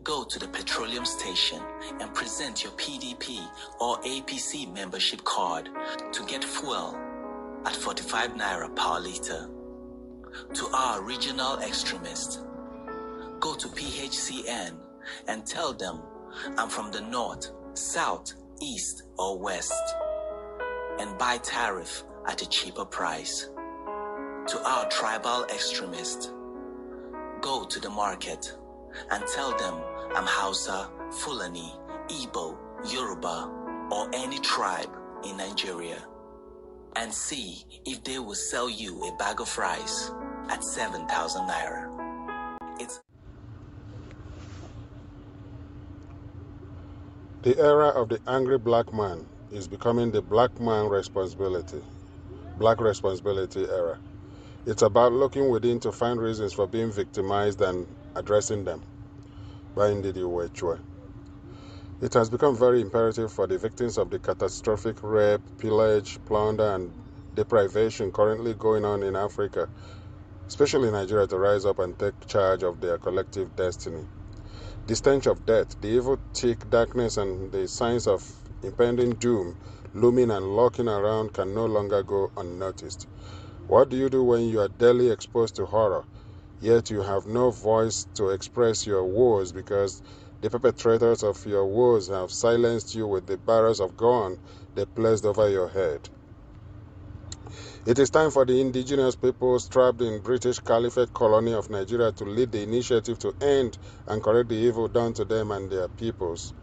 go to the petroleum station and present your PDP or APC membership card to get fuel at 45 naira per liter. To our regional extremists, go to PHCN and tell them I'm from the north, south, east, or west, and buy tariff at a cheaper price. To our tribal extremists, go to the market and tell them I'm Hausa, Fulani, Igbo, Yoruba, or any tribe in Nigeria, and see if they will sell you a bag of rice at 7,000 naira. The era of the angry black man is becoming the black responsibility era. It's about looking within to find reasons for being victimized and addressing them. It has become very imperative for the victims of the catastrophic rape, pillage, plunder, and deprivation currently going on in Africa, especially Nigeria, to rise up and take charge of their collective destiny. The stench of death, the evil thick darkness, and the signs of impending doom looming and lurking around can no longer go unnoticed. What do you do when you are daily exposed to horror, yet you have no voice to express your woes because the perpetrators of your woes have silenced you with the barrels of gun they placed over your head? It is time for the indigenous peoples trapped in British Caliphate colony of Nigeria to lead the initiative to end and correct the evil done to them and their peoples.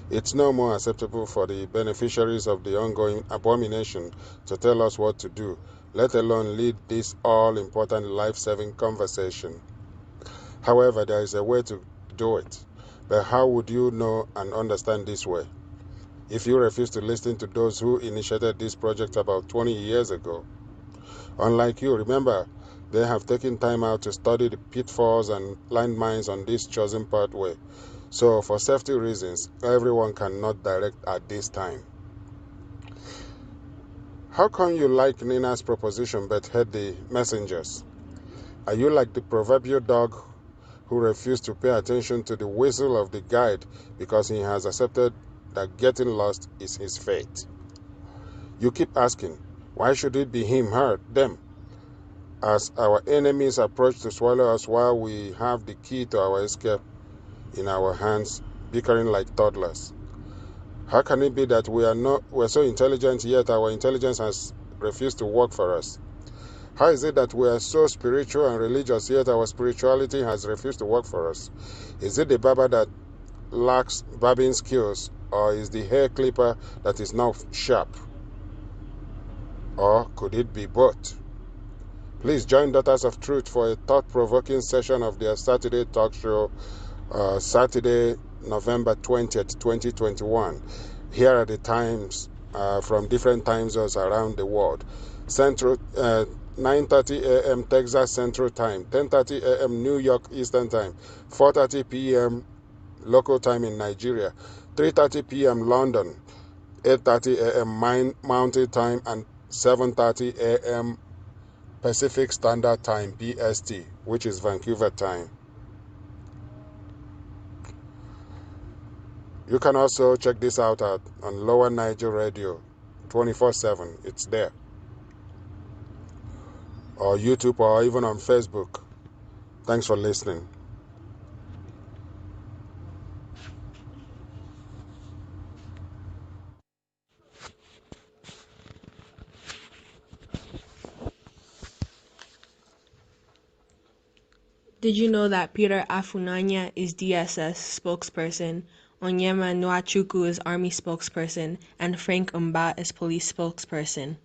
It's no more acceptable for the beneficiaries of the ongoing abomination to tell us what to do, let alone lead this all-important life-saving conversation. However, there is a way to do it. But how would you know and understand this way? If you refuse to listen to those who initiated this project about 20 years ago. Unlike you, remember, they have taken time out to study the pitfalls and landmines on this chosen pathway. So, for safety reasons, everyone cannot direct at this time. How come you like Nina's proposition but hate the messengers? Are you like the proverbial dog who refused to pay attention to the whistle of the guide because he has accepted that getting lost is his fate? You keep asking, why should it be him, her, them? As our enemies approach to swallow us while we have the key to our escape in our hands, bickering like toddlers. How can it be that we're so intelligent, yet our intelligence has refused to work for us? How is it that we are so spiritual and religious, yet our spirituality has refused to work for us? Is it the barber that lacks barbing skills, or is the hair clipper that is not sharp? Or could it be both? Please join Daughters of Truth for a thought-provoking session of their Saturday talk show, Saturday, November 20th, 2021. Here are the times from different time zones around the world. Central, 9:30 a.m. Texas Central Time, 10:30 a.m. New York Eastern Time, 4:30 p.m. local time in Nigeria, 3:30 p.m. London, 8:30 a.m. Mountain Time, and 7:30 a.m. Pacific Standard Time, PST, which is Vancouver time. You can also check this out on Lower Niger Radio 24/7. It's there. or YouTube, or even on Facebook. Thanks for listening. Did you know that Peter Afunanya is DSS spokesperson, Onyema Nwachukwu is Army spokesperson, and Frank Mba is police spokesperson?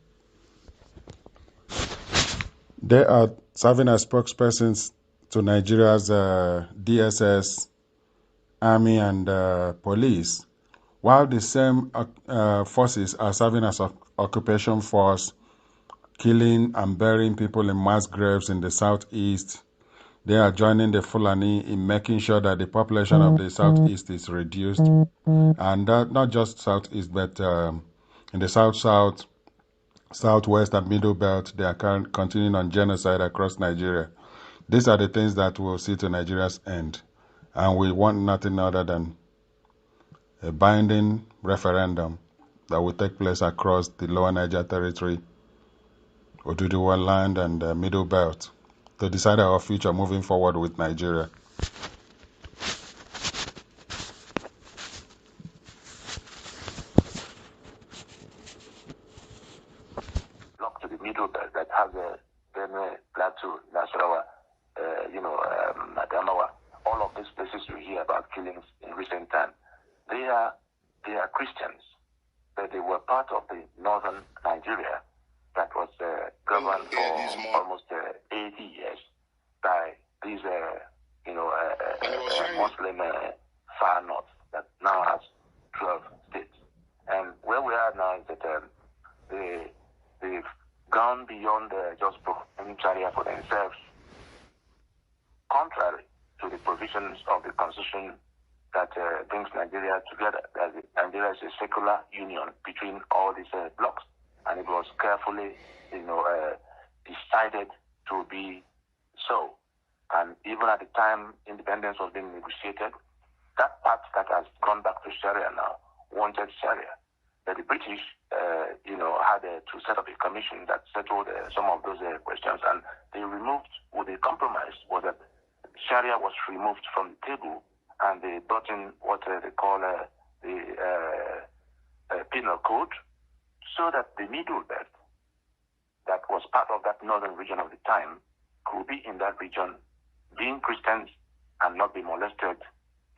They are serving as spokespersons to Nigeria's DSS, Army, and police, while the same forces are serving as occupation force, killing and burying people in mass graves in the southeast. They are joining the Fulani in making sure that the population of the southeast is reduced, and not just southeast, but in the south, southwest, and middle belt. They are continuing on genocide across Nigeria. These are the things that will see to Nigeria's end, and we want nothing other than a binding referendum that will take place across the Lower Niger Territory, Oduduwa land, and middle belt, to decide our future moving forward with Nigeria. Block to the middle belt that has a Benue, Plateau, Nasarawa, Adamawa, all of these places you hear about killings in recent time. They are Christians, but they were part of the northern Nigeria that was governed for almost 80 years by these, Muslim far north that now has 12 states. And where we are now is that they've gone beyond just proclaiming Sharia for themselves, contrary to the provisions of the Constitution that brings Nigeria together. Nigeria is a secular union between all these blocks, and it was carefully, decided to be so. And even at the time independence was being negotiated, that part that has gone back to Sharia now wanted Sharia. But the British, had to set up a commission that settled some of those questions, and they removed, with the compromise, was that Sharia was removed from the table, and they brought in what they call the penal code, so that the middle belt, that was part of that northern region of the time, could be in that region, being Christians and not be molested.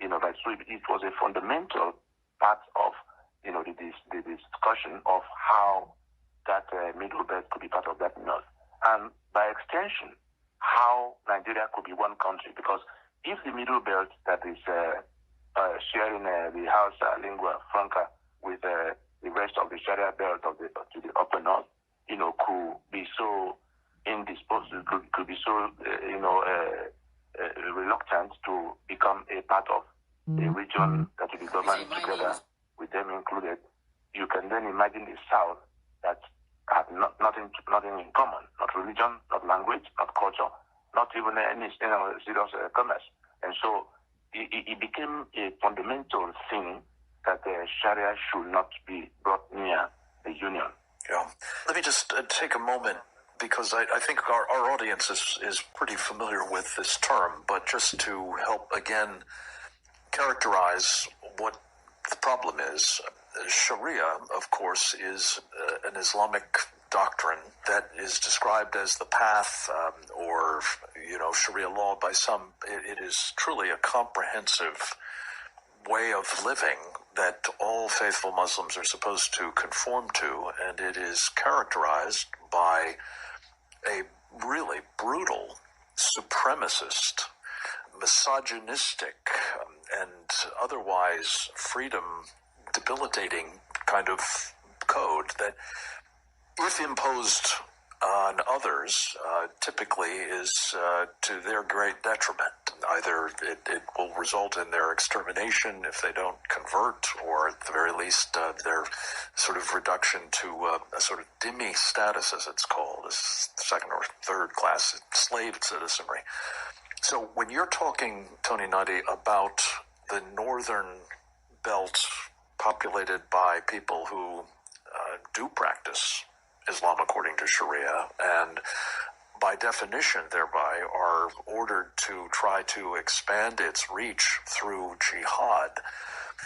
So it was a fundamental part of, the discussion of how that middle belt could be part of that north, and by extension, how Nigeria could be one country. Because if the middle belt that is sharing the Hausa lingua franca with the rest of the Sharia belt to the upper north, could be so indisposed, could be so, reluctant to become a part of a region that will be governed together with them included, you can then imagine the South that have nothing in common, not religion, not language, not culture, not even any serious commerce. And so it became a fundamental thing that Sharia should not be brought near the union. Yeah. Let me just take a moment, because I think our audience is pretty familiar with this term, but just to help again characterize what the problem is. Sharia, of course, is an Islamic doctrine that is described as the path or Sharia law by some. It is truly a comprehensive way of living that all faithful Muslims are supposed to conform to, and it is characterized by a really brutal, supremacist, misogynistic, and otherwise freedom-debilitating kind of code that, if imposed on others, typically is to their great detriment. Either it will result in their extermination if they don't convert, or at the very least their sort of reduction to a sort of dhimmi status, as it's called, as second or third class slave citizenry. So when you're talking, Tony Nadi, about the northern belt populated by people who do practice Islam according to Sharia, and by definition, thereby, are ordered to try to expand its reach through jihad.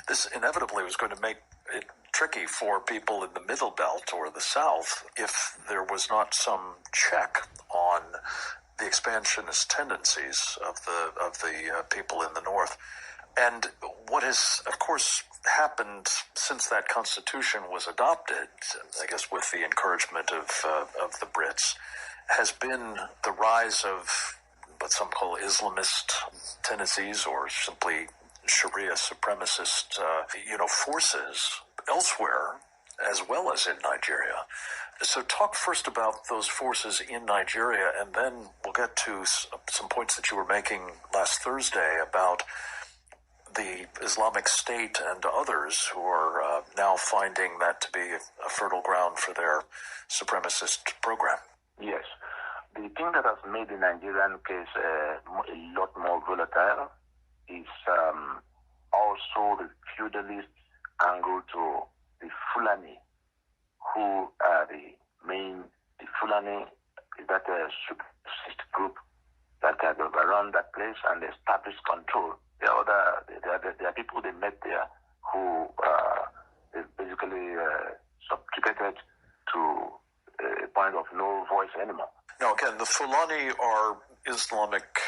This inevitably was going to make it tricky for people in the Middle Belt or the South if there was not some check on the expansionist tendencies of the people in the North. And what has, of course, happened since that Constitution was adopted, I guess with the encouragement of the Brits, has been the rise of what some call Islamist tendencies or simply Sharia supremacist, forces elsewhere, as well as in Nigeria. So talk first about those forces in Nigeria, and then we'll get to some points that you were making last Thursday about the Islamic State and others who are now finding that to be a fertile ground for their supremacist program. Yes. The thing that has made the Nigerian case a lot more volatile is also the feudalist angle to the Fulani, who are the Fulani is that a supremacist group that have overrun that place and established control. There are people they met there who they basically subjugated to a point of no voice anymore. Now, again, the Fulani are Islamic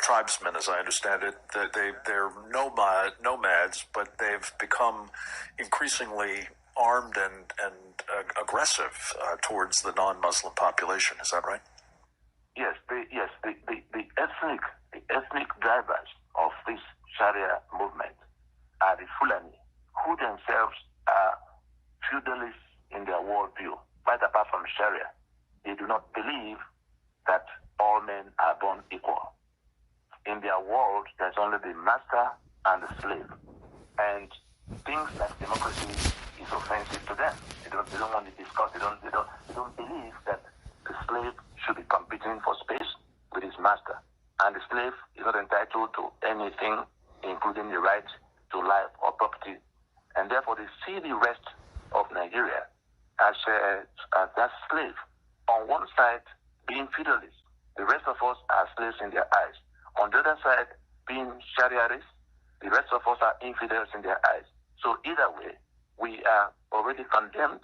tribesmen, as I understand it. They're nomads, but they've become increasingly armed and aggressive towards the non-Muslim population. Is that right? Yes. The ethnic drivers of this Sharia movement are the Fulani, who themselves are feudalists in their worldview. Quite apart from Sharia, they do not believe that all men are born equal. In their world, there's only the master and the slave. And things like democracy is offensive to them. They don't want to discuss. They don't believe that the slave should be competing for space with his master. And the slave is not entitled to anything, including the right to life or property. And therefore, they see the rest of Nigeria as that slave. On one side, being feudalists. The rest of us are slaves in their eyes. On the other side, being Shariarists, the rest of us are infidels in their eyes. So either way, we are already condemned.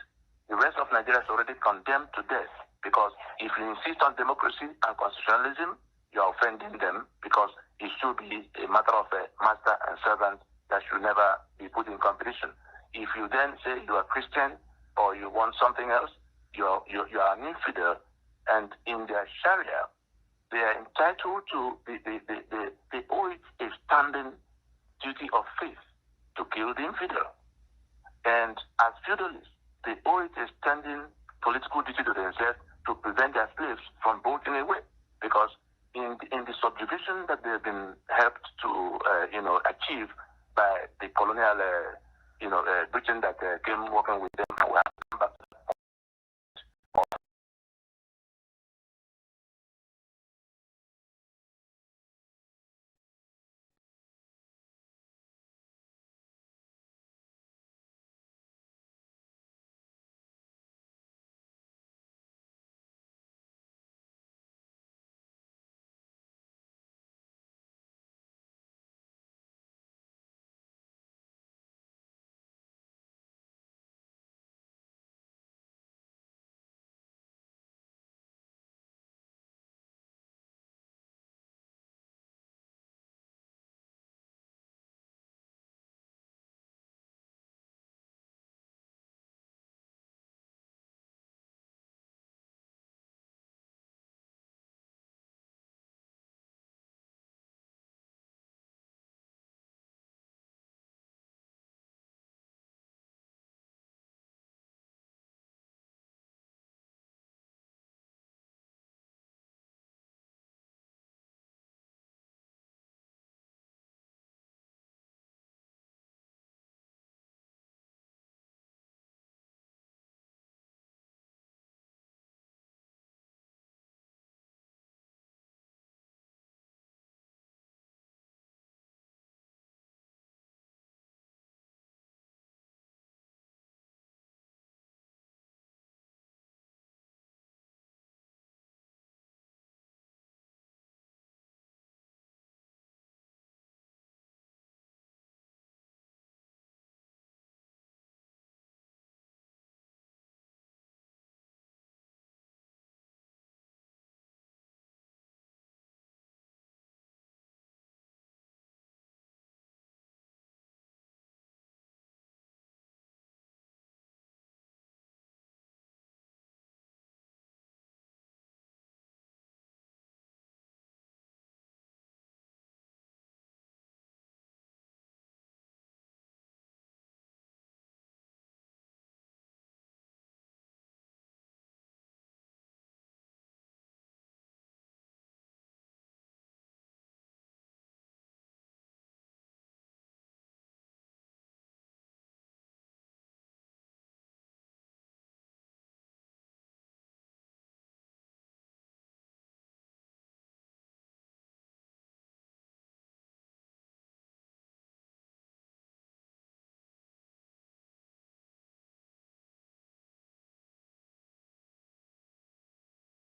The rest of Nigeria is already condemned to death, because if you insist on democracy and constitutionalism, you are offending them, because it should be a matter of a master and servant that should never be put in competition. If you then say you are Christian or you want something else, you are an infidel. And in their Sharia, they are entitled to, they owe it a standing duty of faith to kill the infidel. And as feudalists, they owe it a standing political duty to themselves to prevent their slaves from voting away. Because in the subjugation that they have been helped to, achieve by the colonial, Britain that came working with them,